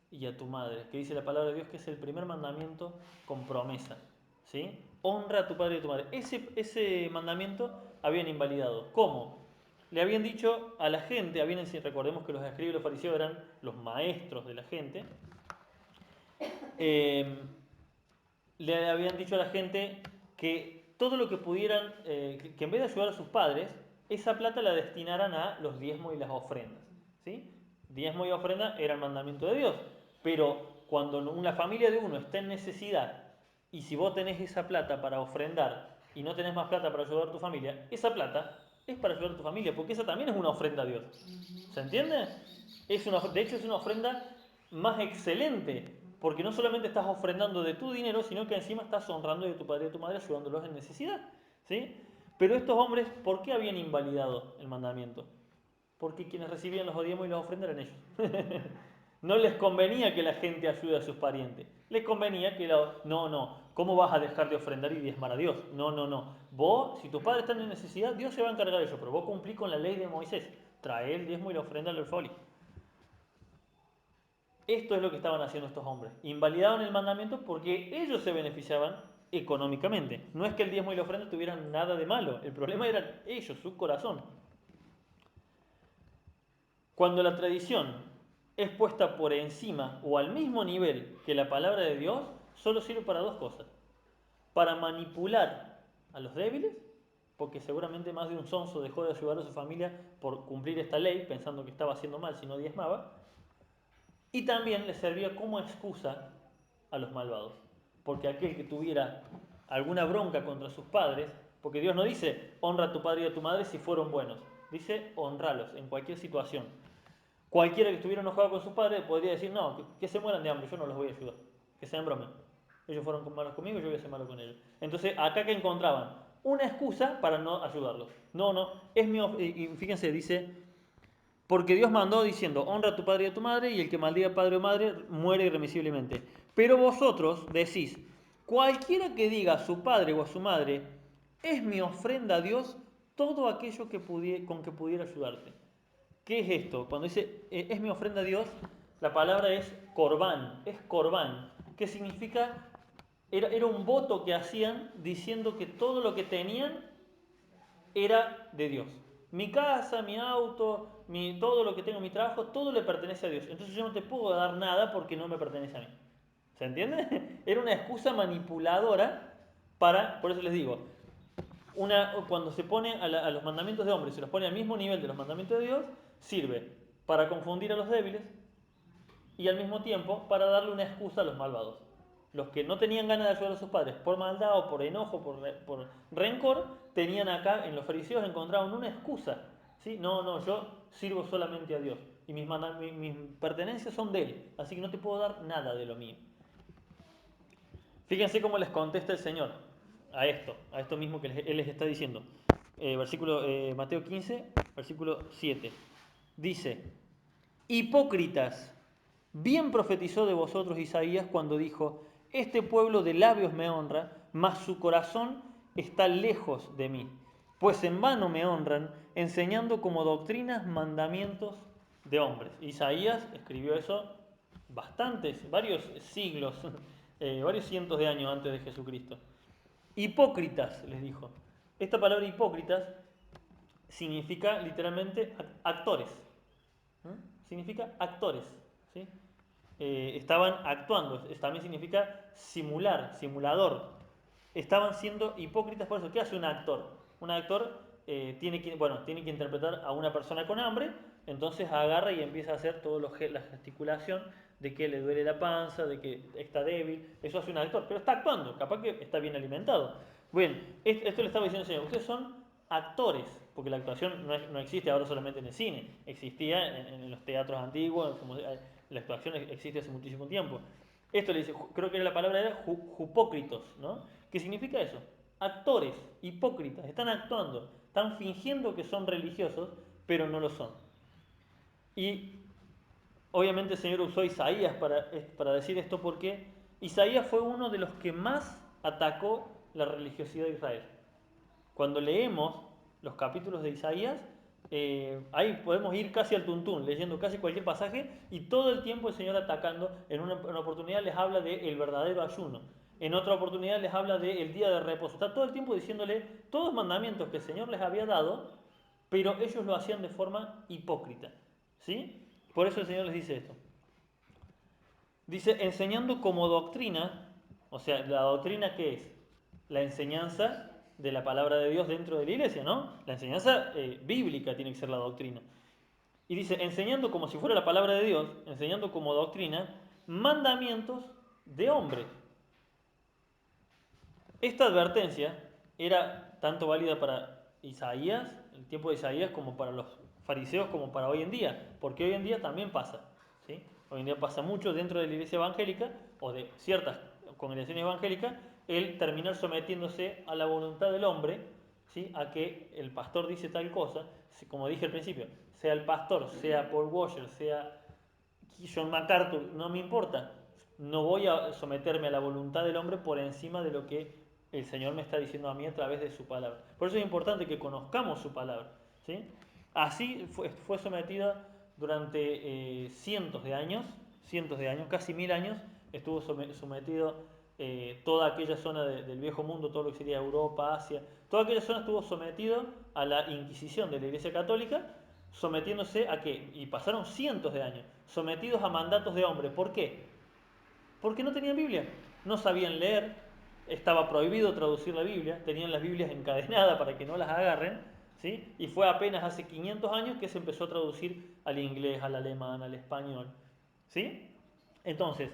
y a tu madre, que dice la palabra de Dios que es el primer mandamiento con promesa. ¿Sí? Honra a tu padre y a tu madre. Ese mandamiento habían invalidado. ¿Cómo? le habían dicho a la gente, recordemos que los escribas y los fariseos eran los maestros de la gente, eh, le habían dicho a la gente que todo lo que pudieran, que en vez de ayudar a sus padres, esa plata la destinaran a los diezmos y las ofrendas. ¿Sí? Diezmo y ofrenda era el mandamiento de Dios, pero cuando una familia de uno está en necesidad y si vos tenés esa plata para ofrendar y no tenés más plata para ayudar a tu familia, esa plata es para ayudar a tu familia, porque esa también es una ofrenda a Dios. ¿Se entiende? De hecho, es una ofrenda más excelente, porque no solamente estás ofrendando de tu dinero, sino que encima estás honrando de tu padre y de tu madre, ayudándolos en necesidad. ¿Sí? Pero estos hombres, ¿por qué habían invalidado el mandamiento? Porque quienes recibían los diezmos y las ofrendas eran ellos. No les convenía que la gente ayude a sus parientes. Les convenía que no, ¿cómo vas a dejar de ofrendar y diezmar a Dios? No. Vos, si tus padres están en necesidad, Dios se va a encargar de ello, pero vos cumplís con la ley de Moisés. Trae el diezmo y la ofrenda al alfolí. Esto es lo que estaban haciendo estos hombres. Invalidaban el mandamiento porque ellos se beneficiaban económicamente. No es que el diezmo y la ofrenda tuvieran nada de malo. El problema eran ellos, su corazón. Cuando la tradición es puesta por encima o al mismo nivel que la palabra de Dios, solo sirve para dos cosas. Para manipular a los débiles, porque seguramente más de un sonso dejó de ayudar a su familia por cumplir esta ley, pensando que estaba haciendo mal si no diezmaba, y también les servía como excusa a los malvados. Porque aquel que tuviera alguna bronca contra sus padres, porque Dios no dice honra a tu padre y a tu madre si fueron buenos, dice honralos en cualquier situación. Cualquiera que estuviera enojado con sus padres podría decir, no, que se mueran de hambre, yo no los voy a ayudar, que sean broma. Ellos fueron malos conmigo, yo voy a ser malo con ellos. Entonces, acá que encontraban una excusa para no ayudarlos. No, es mi... Y fíjense, dice, porque Dios mandó diciendo, honra a tu padre y a tu madre, y el que maldiga padre o madre muere irremisiblemente. Pero vosotros decís, cualquiera que diga a su padre o a su madre, es mi ofrenda a Dios todo aquello con que pudiera ayudarte. ¿Qué es esto? Cuando dice, es mi ofrenda a Dios, la palabra es corbán, que significa, era un voto que hacían diciendo que todo lo que tenían era de Dios. Mi casa, mi auto, todo lo que tengo, mi trabajo, todo le pertenece a Dios. Entonces yo no te puedo dar nada porque no me pertenece a mí. ¿Se entiende? Era una excusa manipuladora por eso les digo, cuando se pone a los mandamientos de hombres, se los pone al mismo nivel de los mandamientos de Dios, sirve para confundir a los débiles y al mismo tiempo para darle una excusa a los malvados. Los que no tenían ganas de ayudar a sus padres por maldad o por enojo, por rencor, tenían acá en los fariseos encontraron una excusa. ¿Sí? No, yo sirvo solamente a Dios y mis pertenencias son de Él, así que no te puedo dar nada de lo mío. Fíjense cómo les contesta el Señor a esto mismo que Él les está diciendo. Mateo 15, versículo 7. Dice, hipócritas, bien profetizó de vosotros Isaías cuando dijo, este pueblo de labios me honra, mas su corazón está lejos de mí, pues en vano me honran, enseñando como doctrinas mandamientos de hombres. Isaías escribió eso varios siglos, varios cientos de años antes de Jesucristo. Hipócritas, les dijo. Esta palabra hipócritas significa literalmente actores. Significa actores. ¿Sí? Estaban actuando. También significa simular, simulador. Estaban siendo hipócritas por eso. ¿Qué hace un actor? Un actor tiene que interpretar a una persona con hambre, entonces agarra y empieza a hacer toda la gesticulación de que le duele la panza, de que está débil. Eso hace un actor, pero está actuando, capaz que está bien alimentado. Bien, esto le estaba diciendo el Señor, ustedes son actores, porque la actuación no existe ahora solamente en el cine, existía en los teatros antiguos, la actuación existe hace muchísimo tiempo. Esto le dice, creo que la palabra era jupócritos, ¿no? ¿Qué significa eso? Actores, hipócritas, están actuando, están fingiendo que son religiosos, pero no lo son. Y obviamente el Señor usó a Isaías para decir esto porque Isaías fue uno de los que más atacó la religiosidad de Israel. Cuando leemos los capítulos de Isaías, ahí podemos ir casi al tuntún, leyendo casi cualquier pasaje y todo el tiempo el Señor atacando. En una oportunidad les habla del verdadero ayuno, en otra oportunidad les habla del día de reposo. Está todo el tiempo diciéndole todos los mandamientos que el Señor les había dado, pero ellos lo hacían de forma hipócrita. ¿Sí? Por eso el Señor les dice esto. Dice, enseñando como doctrina, o sea, ¿la doctrina qué es? La enseñanza de la palabra de Dios dentro de la iglesia, ¿no? La enseñanza bíblica tiene que ser la doctrina. Y dice, enseñando como si fuera la palabra de Dios, enseñando como doctrina, mandamientos de hombres. Esta advertencia era tanto válida para Isaías, el tiempo de Isaías, como para los fariseos, como para hoy en día, porque hoy en día también pasa. ¿Sí? Hoy en día pasa mucho dentro de la iglesia evangélica o de ciertas congregaciones evangélicas el terminar sometiéndose a la voluntad del hombre, ¿sí? A que el pastor dice tal cosa, como dije al principio, sea el pastor, sea Paul Washer, sea John MacArthur, no me importa. No voy a someterme a la voluntad del hombre por encima de lo que el Señor me está diciendo a mí a través de su palabra. Por eso es importante que conozcamos su palabra. ¿Sí? Así fue sometida durante cientos de años, casi 1000 años, estuvo sometido toda aquella zona del viejo mundo, todo lo que sería Europa, Asia, toda aquella zona estuvo sometido a la Inquisición de la Iglesia Católica, sometiéndose a qué, y pasaron cientos de años, sometidos a mandatos de hombre. ¿Por qué? Porque no tenían Biblia, no sabían leer, estaba prohibido traducir la Biblia, tenían las Biblias encadenadas para que no las agarren, ¿sí? Y fue apenas hace 500 años que se empezó a traducir al inglés, al alemán, al español, ¿sí? Entonces,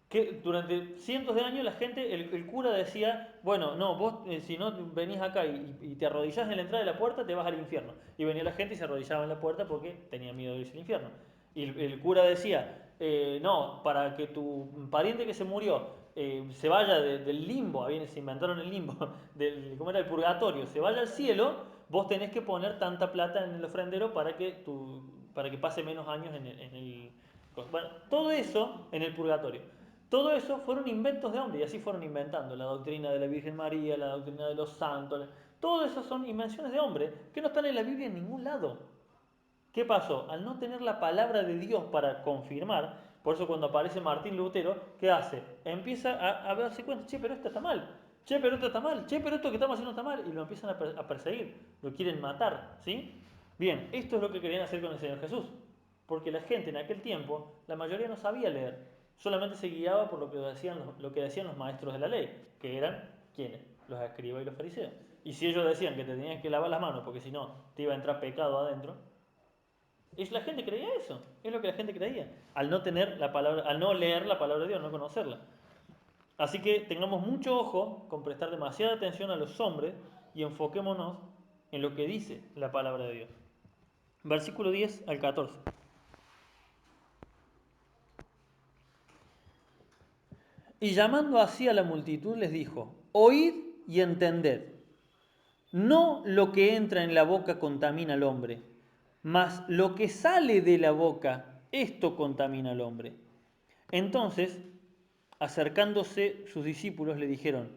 que durante cientos de años la gente, el cura decía, bueno, no, vos si no venís acá y te arrodillás en la entrada de la puerta, te vas al infierno. Y venía la gente y se arrodillaba en la puerta porque tenía miedo de irse al infierno. Y el cura decía, no, para que tu pariente que se murió se vaya del limbo, se inventaron el limbo, ¿cómo era? El purgatorio, se vaya al cielo, vos tenés que poner tanta plata en el ofrendero para que pase menos años en el... Bueno, todo eso en el purgatorio. Todo eso fueron inventos de hombre y así fueron inventando la doctrina de la Virgen María, la doctrina de los santos. Todo eso son invenciones de hombre que no están en la Biblia en ningún lado. ¿Qué pasó? Al no tener la palabra de Dios para confirmar, por eso cuando aparece Martín Lutero, ¿qué hace? Empieza a darse cuenta, che, pero esto está mal, che, pero esto está mal, che, pero esto que estamos haciendo está mal, y lo empiezan a perseguir, lo quieren matar, ¿sí? Bien, esto es lo que querían hacer con el Señor Jesús, porque la gente en aquel tiempo, la mayoría no sabía leer, solamente se guiaba por lo que decían los maestros de la ley, que eran, ¿quiénes? Los escribas y los fariseos. Y si ellos decían que te tenías que lavar las manos porque si no te iba a entrar pecado adentro, la gente creía eso, es lo que la gente creía, al no tener la palabra, al no leer la palabra de Dios, no conocerla. Así que tengamos mucho ojo con prestar demasiada atención a los hombres y enfoquémonos en lo que dice la palabra de Dios. Versículo 10 al 14. Y llamando así a la multitud les dijo, oíd y entended. No lo que entra en la boca contamina al hombre, mas lo que sale de la boca, esto contamina al hombre. Entonces, acercándose sus discípulos, le dijeron,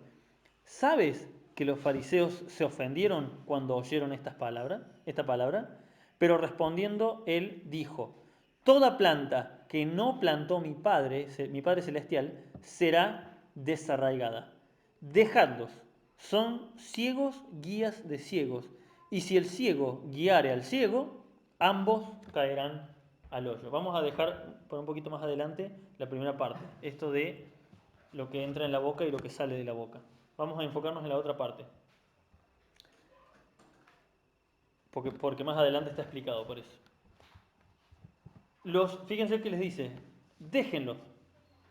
¿sabes que los fariseos se ofendieron cuando oyeron esta palabra? Pero respondiendo, él dijo, toda planta que no plantó mi Padre Celestial, será desarraigada. Dejadlos, son ciegos guías de ciegos, y si el ciego guiare al ciego, ambos caerán al hoyo. Vamos a dejar por un poquito más adelante la primera parte, esto de lo que entra en la boca y lo que sale de la boca. Vamos a enfocarnos en la otra parte, porque más adelante está explicado por eso. Fíjense que les dice, déjenlos.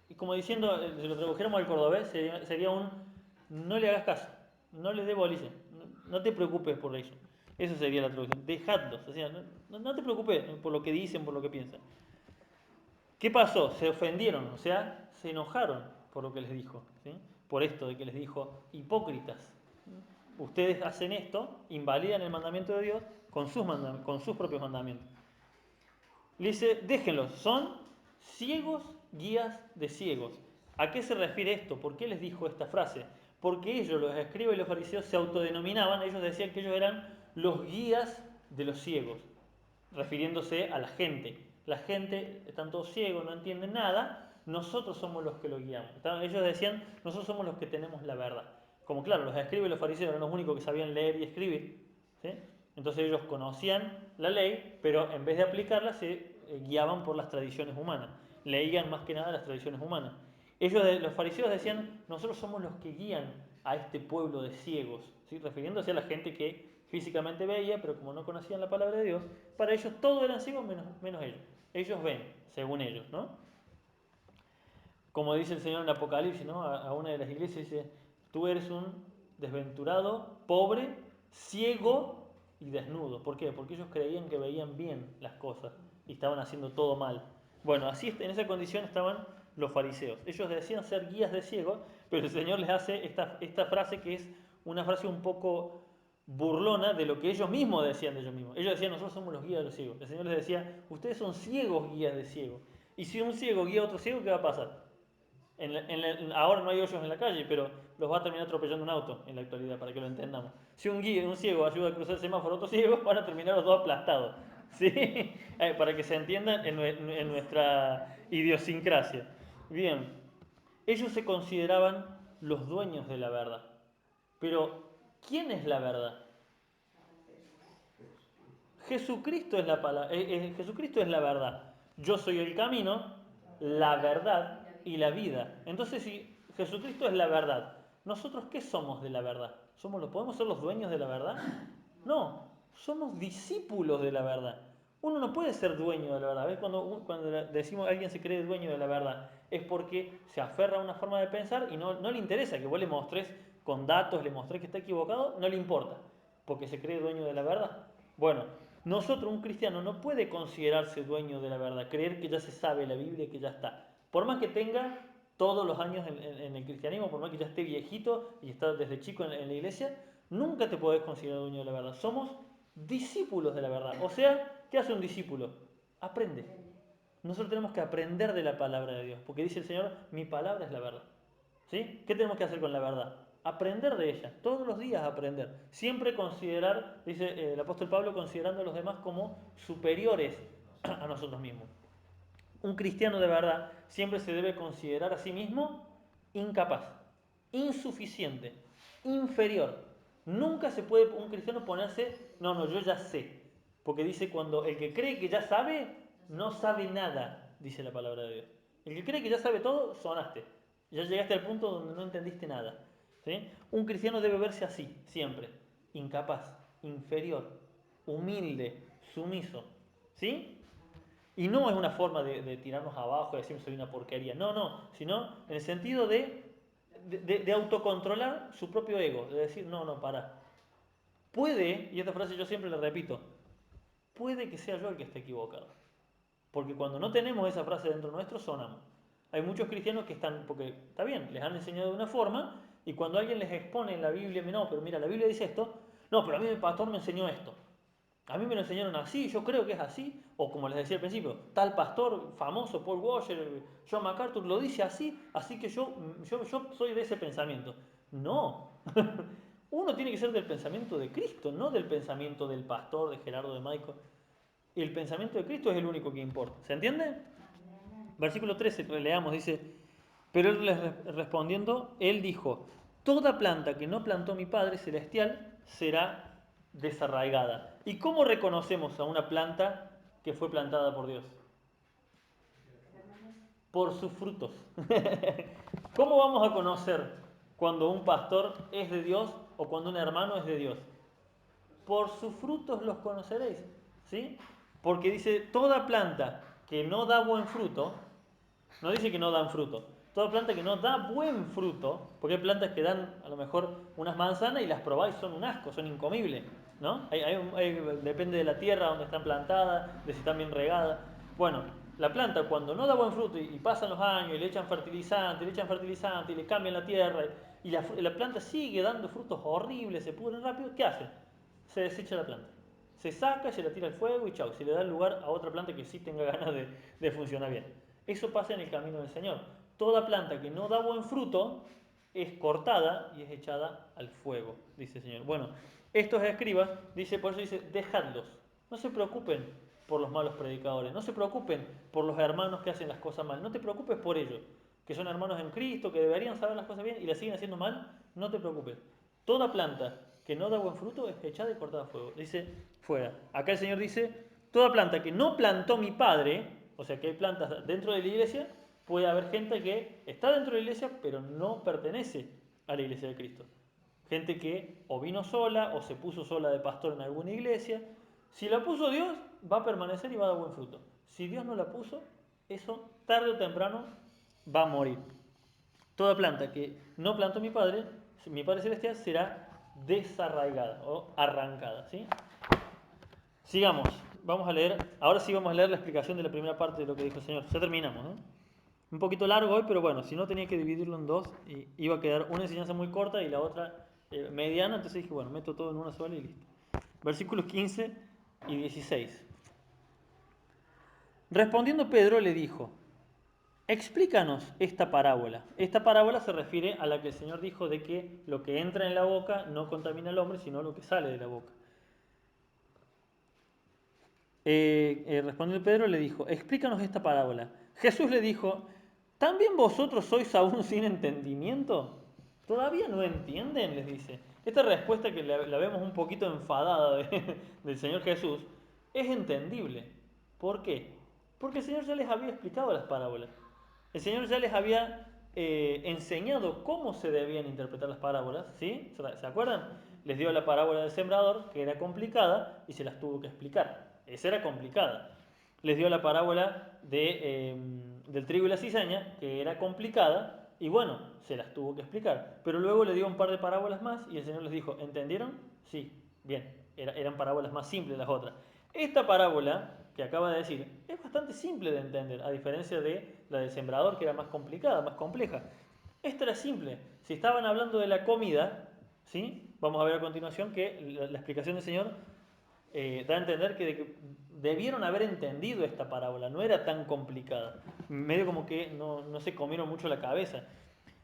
Y como diciendo, si lo tradujéramos al cordobés, sería un, no le hagas caso, no le dé bolilla, no te preocupes por eso. Eso sería la traducción, dejadlos, o sea, no te preocupes por lo que dicen, por lo que piensan. ¿Qué pasó? Se ofendieron, o sea, se enojaron por lo que les dijo, ¿sí? Por esto de que les dijo, hipócritas. Ustedes hacen esto, invalidan el mandamiento de Dios con sus propios mandamientos. Le dice, déjenlos, son ciegos guías de ciegos. ¿A qué se refiere esto? ¿Por qué les dijo esta frase? Porque ellos, los escribas y los fariseos, se autodenominaban, ellos decían que ellos eran los guías de los ciegos, refiriéndose a la gente. La gente, están todos ciegos, no entienden nada, nosotros somos los que los guiamos. Ellos decían, nosotros somos los que tenemos la verdad. Como claro, los escribas y los fariseos eran los únicos que sabían leer y escribir, ¿sí? Entonces ellos conocían la ley, pero en vez de aplicarla se guiaban por las tradiciones humanas. Leían más que nada las tradiciones humanas. Los fariseos decían, nosotros somos los que guían a este pueblo de ciegos, ¿sí? Refiriéndose a la gente que físicamente veía, pero como no conocían la palabra de Dios, para ellos todos eran ciegos menos ellos. Ellos ven, según ellos, ¿no? Como dice el Señor en Apocalipsis, ¿no? A una de las iglesias dice, tú eres un desventurado, pobre, ciego y desnudo. ¿Por qué? Porque ellos creían que veían bien las cosas y estaban haciendo todo mal. Bueno, así en esa condición estaban los fariseos. Ellos decían ser guías de ciegos, pero el Señor les hace esta frase que es una frase un poco burlona de lo que ellos mismos decían de ellos mismos. Ellos decían, nosotros somos los guías de los ciegos. El Señor les decía, ustedes son ciegos guías de ciegos. Y si un ciego guía a otro ciego, ¿qué va a pasar? Ahora no hay hoyos en la calle, pero los va a terminar atropellando un auto en la actualidad, para que lo entendamos. Si un guía, un ciego ayuda a cruzar el semáforo a otro ciego, van a terminar los dos aplastados. ¿Sí? Para que se entienda en nuestra idiosincrasia. Bien, ellos se consideraban los dueños de la verdad. Pero, ¿quién es la verdad? Jesucristo es Jesucristo es la verdad. Yo soy el camino, la verdad y la vida. Entonces, si Jesucristo es la verdad, ¿nosotros qué somos de la verdad? ¿Podemos ser los dueños de la verdad? No, somos discípulos de la verdad. Uno no puede ser dueño de la verdad. ¿Ves? Cuando decimos que alguien se cree dueño de la verdad, es porque se aferra a una forma de pensar y no le interesa que vos le mostres con datos, le mostres que está equivocado, no le importa, porque se cree dueño de la verdad. Bueno, nosotros, un cristiano, no puede considerarse dueño de la verdad, creer que ya se sabe la Biblia y que ya está. Por más que tenga todos los años en el cristianismo, por más que ya esté viejito y está desde chico en la iglesia, nunca te podés considerar dueño de la verdad. Somos discípulos de la verdad. O sea, ¿qué hace un discípulo? Aprende. Nosotros tenemos que aprender de la palabra de Dios, porque dice el Señor, mi palabra es la verdad. ¿Sí? ¿Qué tenemos que hacer con la verdad? Aprender de ella, todos los días aprender. Siempre considerar, dice el apóstol Pablo, considerando a los demás como superiores a nosotros mismos. Un cristiano de verdad siempre se debe considerar a sí mismo incapaz, insuficiente, inferior. Nunca se puede un cristiano ponerse, no, yo ya sé. Porque dice, cuando el que cree que ya sabe, no sabe nada, dice la palabra de Dios. El que cree que ya sabe todo, sonaste. Ya llegaste al punto donde no entendiste nada. ¿Sí? Un cristiano debe verse así, siempre. Incapaz, inferior, humilde, sumiso. ¿Sí? Y no es una forma de tirarnos abajo, de decir soy una porquería. No, sino en el sentido de autocontrolar su propio ego, de decir, no, para. Puede, y esta frase yo siempre la repito, puede que sea yo el que esté equivocado. Porque cuando no tenemos esa frase dentro nuestro, sonamos. Hay muchos cristianos que están, porque está bien, les han enseñado de una forma, y cuando alguien les expone en la Biblia, no, pero mira, la Biblia dice esto, no, pero a mí el pastor me enseñó esto. A mí me lo enseñaron así, yo creo que es así, o como les decía al principio, tal pastor famoso, Paul Washer, John MacArthur, lo dice así que yo soy de ese pensamiento. No, uno tiene que ser del pensamiento de Cristo, no del pensamiento del pastor, de Gerardo, de Maico. El pensamiento de Cristo es el único que importa. ¿Se entiende? Versículo 13, leamos, dice, pero él les respondiendo, él dijo, toda planta que no plantó mi Padre Celestial será desarraigada. ¿Y cómo reconocemos a una planta que fue plantada por Dios? Por sus frutos. ¿Cómo vamos a conocer cuando un pastor es de Dios o cuando un hermano es de Dios? Por sus frutos los conoceréis. ¿Sí? Porque dice, toda planta que no da buen fruto, no dice que no dan fruto. Toda planta que no da buen fruto, porque hay plantas que dan a lo mejor unas manzanas y las probáis, son un asco, son incomibles, ¿no? Depende de la tierra donde están plantadas, de si están bien regadas. Bueno, la planta cuando no da buen fruto y pasan los años y le echan fertilizante y le cambian la tierra y la planta sigue dando frutos horribles, se pudren rápido, ¿qué hace? Se desecha la planta. Se saca, se la tira al fuego y chau, se le da lugar a otra planta que sí tenga ganas de funcionar bien. Eso pasa en el camino del Señor. Toda planta que no da buen fruto es cortada y es echada al fuego, dice el Señor. Bueno, estos escribas, por eso dice, dejadlos. No se preocupen por los malos predicadores, no se preocupen por los hermanos que hacen las cosas mal, no te preocupes por ellos, que son hermanos en Cristo, que deberían saber las cosas bien y las siguen haciendo mal, no te preocupes. Toda planta que no da buen fruto es echada y cortada a fuego. Dice, fuera. Acá el Señor dice, toda planta que no plantó mi Padre, o sea que hay plantas dentro de la iglesia, puede haber gente que está dentro de la iglesia, pero no pertenece a la iglesia de Cristo. Gente que o vino sola o se puso sola de pastor en alguna iglesia. Si la puso Dios, va a permanecer y va a dar buen fruto. Si Dios no la puso, eso tarde o temprano va a morir. Toda planta que no plantó mi Padre Celestial, será desarraigada o arrancada. ¿Sí? Sigamos, vamos a leer, ahora sí vamos a leer la explicación de la primera parte de lo que dijo el Señor. Ya terminamos, ¿eh? Un poquito largo hoy, pero bueno, si no tenía que dividirlo en dos, y iba a quedar una enseñanza muy corta y la otra mediana, entonces dije, bueno, meto todo en una sola y listo. Versículos 15 y 16. Respondiendo Pedro le dijo, explícanos esta parábola. Esta parábola se refiere a la que el Señor dijo de que lo que entra en la boca no contamina al hombre, sino lo que sale de la boca. Respondiendo Pedro le dijo, explícanos esta parábola. Jesús le dijo, ¿también vosotros sois aún sin entendimiento? ¿Todavía no entienden? Les dice. Esta respuesta que la vemos un poquito enfadada del Señor Jesús es entendible. ¿Por qué? Porque el Señor ya les había explicado las parábolas. El Señor ya les había enseñado cómo se debían interpretar las parábolas, ¿sí? ¿Se acuerdan? Les dio la parábola del sembrador, que era complicada, y se las tuvo que explicar. Esa era complicada. Les dio la parábola del trigo y la cizaña, que era complicada, y bueno, se las tuvo que explicar. Pero luego le dio un par de parábolas más y el Señor les dijo, ¿entendieron? Sí, bien, eran parábolas más simples las otras. Esta parábola que acaba de decir es bastante simple de entender, a diferencia de la del sembrador, que era más complicada, más compleja. Esta era simple. Si estaban hablando de la comida, ¿sí? Vamos a ver a continuación que la explicación del Señor da a entender que debieron haber entendido esta parábola, no era tan complicada. Medio como que no se comieron mucho la cabeza.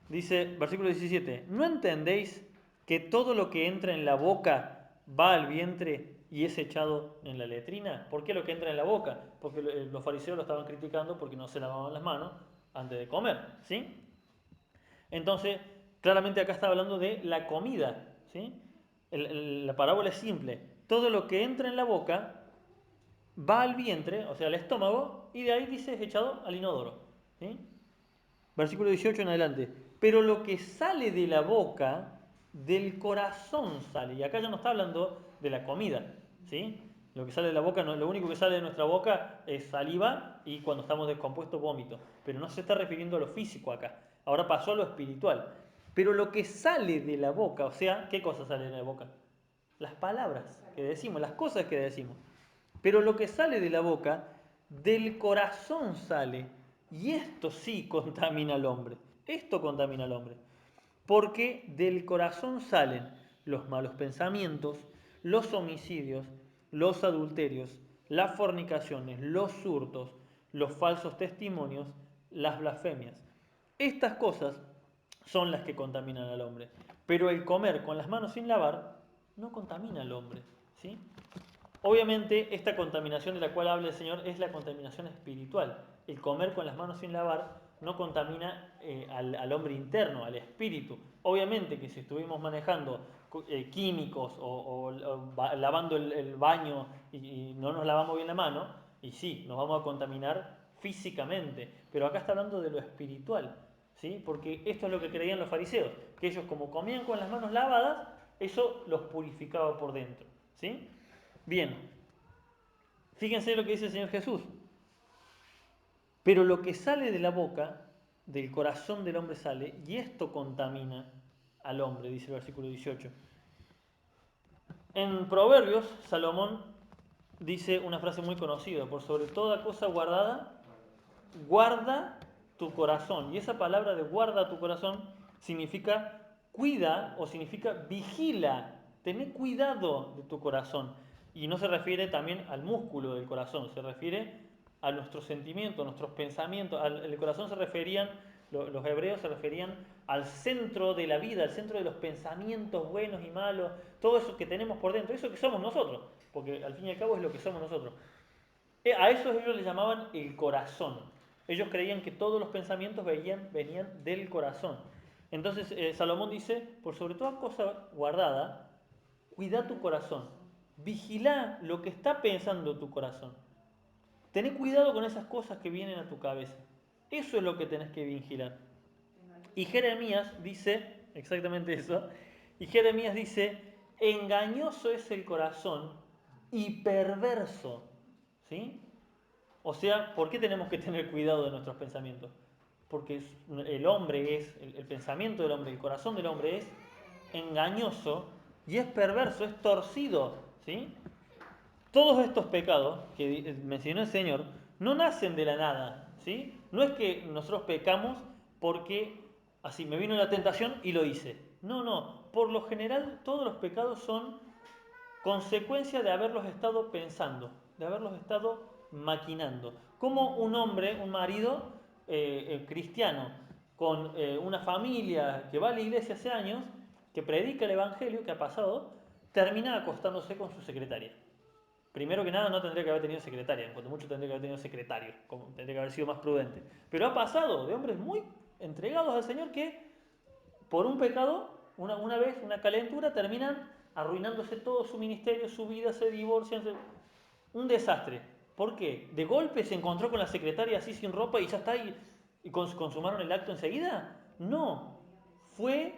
Dice, versículo 17, ¿no entendéis que todo lo que entra en la boca va al vientre y es echado en la letrina? ¿Por qué lo que entra en la boca? Porque los fariseos lo estaban criticando porque no se lavaban las manos antes de comer, ¿sí? Entonces, claramente acá está hablando de la comida, ¿sí? La parábola es simple. Todo lo que entra en la boca va al vientre, o sea, al estómago, y de ahí dice es echado al inodoro, ¿sí? Versículo 18 en adelante. Pero lo que sale de la boca, del corazón sale. Y acá ya no está hablando de la comida, ¿sí? Lo que sale de la boca, lo único que sale de nuestra boca es saliva y cuando estamos descompuestos vómito. Pero no se está refiriendo a lo físico acá. Ahora pasó a lo espiritual. Pero lo que sale de la boca, o sea, ¿qué cosa sale de la boca? Las palabras que decimos, las cosas que decimos. Pero lo que sale de la boca, del corazón sale. Y esto sí contamina al hombre. Esto contamina al hombre. Porque del corazón salen los malos pensamientos, los homicidios, los adulterios, las fornicaciones, los hurtos, los falsos testimonios, las blasfemias. Estas cosas son las que contaminan al hombre. Pero el comer con las manos sin lavar no contamina al hombre, ¿sí? Obviamente, esta contaminación de la cual habla el Señor es la contaminación espiritual. El comer con las manos sin lavar no contamina al hombre interno, al espíritu. Obviamente que si estuvimos manejando químicos o lavando el baño y no nos lavamos bien la mano, y sí, nos vamos a contaminar físicamente. Pero acá está hablando de lo espiritual, ¿sí? Porque esto es lo que creían los fariseos, que ellos como comían con las manos lavadas, eso los purificaba por dentro, ¿sí? Bien, fíjense lo que dice el Señor Jesús. Pero lo que sale de la boca, del corazón del hombre sale, y esto contamina al hombre, dice el versículo 18. En Proverbios, Salomón dice una frase muy conocida, por sobre toda cosa guardada, guarda tu corazón. Y esa palabra de guarda tu corazón significa cuida o significa vigila, tené cuidado de tu corazón. Y no se refiere también al músculo del corazón, se refiere a nuestros sentimientos, a nuestros pensamientos. El corazón se referían, los hebreos se referían al centro de la vida, al centro de los pensamientos buenos y malos, todo eso que tenemos por dentro, eso que somos nosotros, porque al fin y al cabo es lo que somos nosotros. A eso ellos le llamaban el corazón. Ellos creían que todos los pensamientos venían del corazón. Entonces Salomón dice, por sobre toda cosa guardada, Cuida tu corazón. Vigila lo que está pensando tu corazón. Tené cuidado con esas cosas que vienen a tu cabeza. Eso es lo que tenés que vigilar. Y Jeremías dice exactamente eso. Y Jeremías dice, engañoso es el corazón y perverso. ¿Sí? O sea, ¿por qué tenemos que tener cuidado de nuestros pensamientos? Porque el hombre es, el pensamiento del hombre, el corazón del hombre es engañoso y es perverso, es torcido. ¿Sí? Todos estos pecados que mencionó el Señor no nacen de la nada, ¿sí? No es que nosotros pecamos porque así me vino la tentación y lo hice. No, no. Por lo general todos los pecados son consecuencia de haberlos estado pensando, de haberlos estado maquinando. Como un hombre, un marido cristiano, con una familia que va a la iglesia hace años, que predica el Evangelio, que ha pasado, termina acostándose con su secretaria. Primero que nada, no tendría que haber tenido secretaria, en cuanto mucho tendría que haber tenido secretario, tendría que haber sido más prudente. Pero ha pasado de hombres muy entregados al Señor que por un pecado, una vez, una calentura, terminan arruinándose todo su ministerio, su vida, se divorcian. Un desastre. ¿Por qué? ¿De golpe se encontró con la secretaria así sin ropa y ya está y consumaron el acto enseguida? No. Fue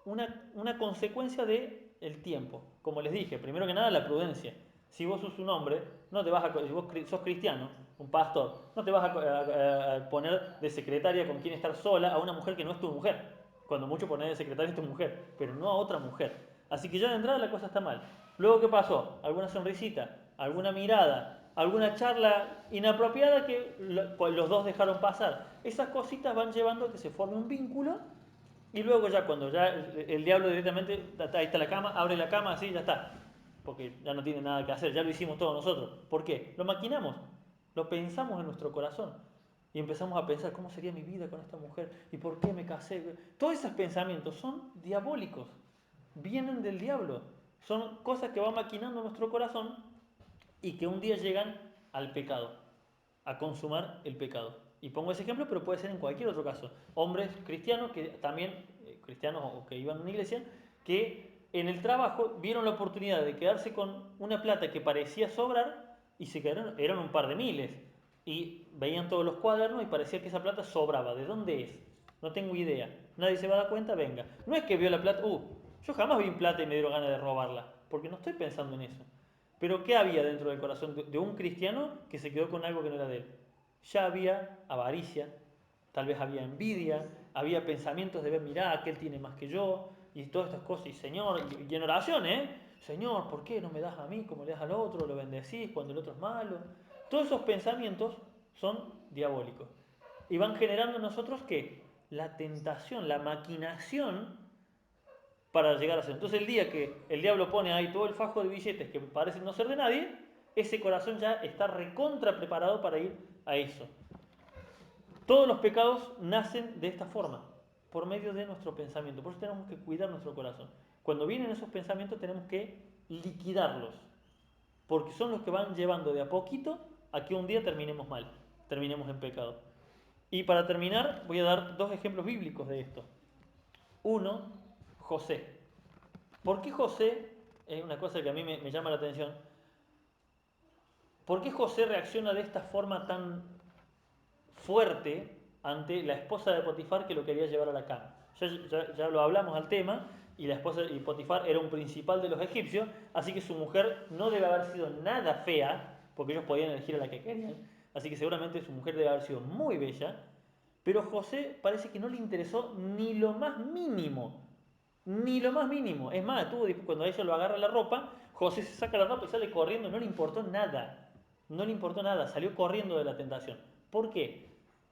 una consecuencia del tiempo. Como les dije, primero que nada la prudencia. Si vos sos un hombre, no te vas a, si vos sos cristiano, un pastor, no te vas a poner de secretaria con quien estar sola a una mujer que no es tu mujer. Cuando mucho poner de secretaria es tu mujer, pero no a otra mujer. Así que ya de entrada la cosa está mal. Luego, ¿qué pasó? Alguna sonrisita, alguna mirada, alguna charla inapropiada que los dos dejaron pasar. Esas cositas van llevando a que se forme un vínculo y luego ya cuando ya el diablo directamente, ahí está la cama, abre la cama, así ya está. Porque ya no tiene nada que hacer, ya lo hicimos todos nosotros. ¿Por qué? Lo maquinamos, lo pensamos en nuestro corazón. Y empezamos a pensar, ¿cómo sería mi vida con esta mujer? ¿Y por qué me casé? Todos esos pensamientos son diabólicos, vienen del diablo. Son cosas que va maquinando nuestro corazón y que un día llegan al pecado, a consumar el pecado. Y pongo ese ejemplo, pero puede ser en cualquier otro caso. Hombres cristianos que también, cristianos o que iban a una iglesia, que en el trabajo vieron la oportunidad de quedarse con una plata que parecía sobrar y se quedaron, eran un par de miles. Y veían todos los cuadernos y parecía que esa plata sobraba. ¿De dónde es? No tengo idea. Nadie se va a dar cuenta, venga. No es que vio la plata, yo jamás vi plata y me dieron ganas de robarla, porque no estoy pensando en eso. Pero ¿qué había dentro del corazón de un cristiano que se quedó con algo que no era de él? Ya había avaricia, tal vez había envidia, había pensamientos de ver, mirá, aquel tiene más que yo, y todas estas cosas, y Señor, y en oración, Señor, ¿por qué no me das a mí como le das al otro? Lo bendecís cuando el otro es malo. Todos esos pensamientos son diabólicos. Y van generando en nosotros ¿qué? La tentación, la maquinación para llegar a ser. Entonces el día que el diablo pone ahí todo el fajo de billetes que parecen no ser de nadie, ese corazón ya está recontra preparado para ir a eso. Todos los pecados nacen de esta forma, por medio de nuestro pensamiento. Por eso tenemos que cuidar nuestro corazón. Cuando vienen esos pensamientos tenemos que liquidarlos, porque son los que van llevando de a poquito a que un día terminemos mal, terminemos en pecado. Y para terminar voy a dar dos ejemplos bíblicos de esto. Uno, José. ¿Por qué José, es una cosa que a mí me llama la atención, por qué José reacciona de esta forma tan fuerte ante la esposa de Potifar que lo quería llevar a la cama? Ya lo hablamos al tema, y la esposa y Potifar era un principal de los egipcios, así que su mujer no debe haber sido nada fea, porque ellos podían elegir a la que querían, así que seguramente su mujer debe haber sido muy bella, pero José parece que no le interesó ni lo más mínimo. Ni lo más mínimo. Es más, cuando ella lo agarra la ropa, José se saca la ropa y sale corriendo, no le importó nada. No le importó nada, salió corriendo de la tentación. ¿Por qué?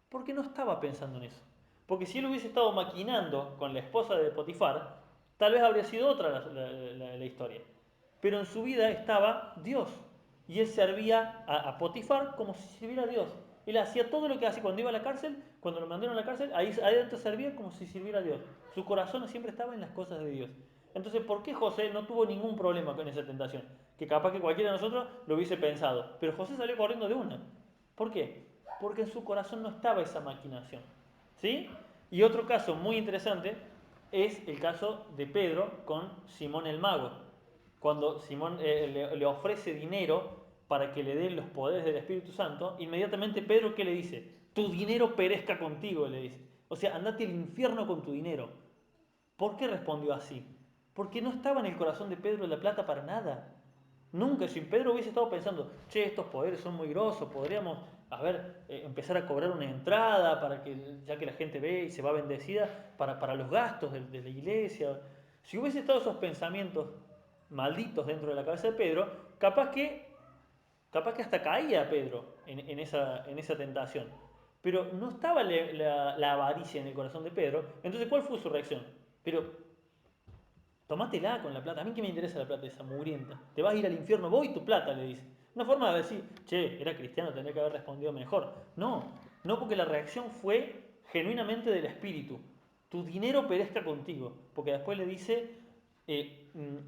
Porque no estaba pensando en eso. Porque si él hubiese estado maquinando con la esposa de Potifar, tal vez habría sido otra la historia. Pero en su vida estaba Dios. Y él servía a Potifar como si sirviera a Dios. Él hacía todo lo que hacía cuando iba a la cárcel, cuando lo mandaron a la cárcel, ahí adentro servía como si sirviera a Dios. Su corazón siempre estaba en las cosas de Dios. Entonces, ¿por qué José no tuvo ningún problema con esa tentación? Que capaz que cualquiera de nosotros lo hubiese pensado. Pero José salió corriendo de una. ¿Por qué? Porque en su corazón no estaba esa maquinación. ¿Sí? Y otro caso muy interesante es el caso de Pedro con Simón el Mago. cuando Simón le ofrece dinero para que le dé los poderes del Espíritu Santo, inmediatamente Pedro, ¿qué le dice? Tu dinero perezca contigo, le dice. O sea, andate al infierno con tu dinero. ¿Por qué respondió así? Porque no estaba en el corazón de Pedro la plata para nada. Nunca, si Pedro hubiese estado pensando, che, estos poderes son muy grosos, podríamos, empezar a cobrar una entrada para que, ya que la gente ve y se va bendecida, para los gastos de la iglesia. Si hubiese estado esos pensamientos malditos dentro de la cabeza de Pedro, capaz que hasta caía Pedro en esa tentación. Pero no estaba la avaricia en el corazón de Pedro. Entonces, ¿cuál fue su reacción? Pero tomátela con la plata. A mí que me interesa la plata esa mugrienta. Te vas a ir al infierno, vos y tu plata, le dice. Una forma de decir, che, era cristiano, tendría que haber respondido mejor. No, no porque la reacción fue genuinamente del espíritu. Tu dinero perezca contigo. Porque después le dice,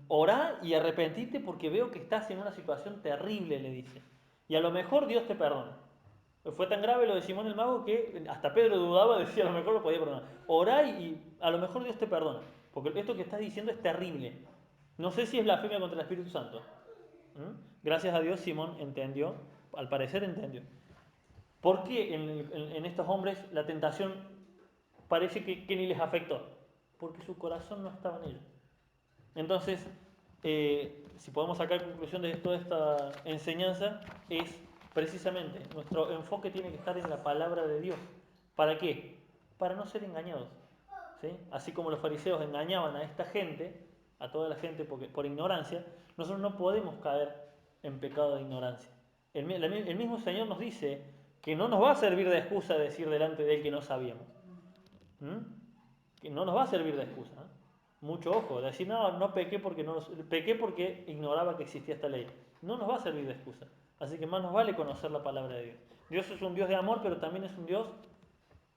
orá y arrepentite porque veo que estás en una situación terrible, le dice. Y a lo mejor Dios te perdona. Fue tan grave lo de Simón el Mago que hasta Pedro dudaba, decía a lo mejor lo podía perdonar. Orá y a lo mejor Dios te perdona. Porque esto que estás diciendo es terrible. No sé si es blasfemia contra el Espíritu Santo. ¿Mm? Gracias a Dios Simón entendió, al parecer entendió. ¿Por qué en estos hombres la tentación parece que ni les afectó? Porque su corazón no estaba en ello. Entonces, si podemos sacar conclusión de toda esta enseñanza, es precisamente nuestro enfoque tiene que estar en la palabra de Dios. ¿Para qué? Para no ser engañados. ¿Sí? Así como los fariseos engañaban a esta gente, a toda la gente por ignorancia, nosotros no podemos caer en pecado de ignorancia. El mismo Señor nos dice que no nos va a servir de excusa decir delante de Él que no sabíamos. ¿Mm? Que no nos va a servir de excusa. ¿Eh? Mucho ojo, decir no pequé porque pequé porque ignoraba que existía esta ley. No nos va a servir de excusa. Así que más nos vale conocer la palabra de Dios. Dios es un Dios de amor, pero también es un Dios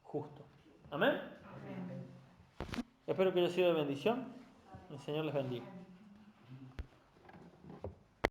justo. ¿Amén? Espero que haya sido de bendición. El Señor les bendiga.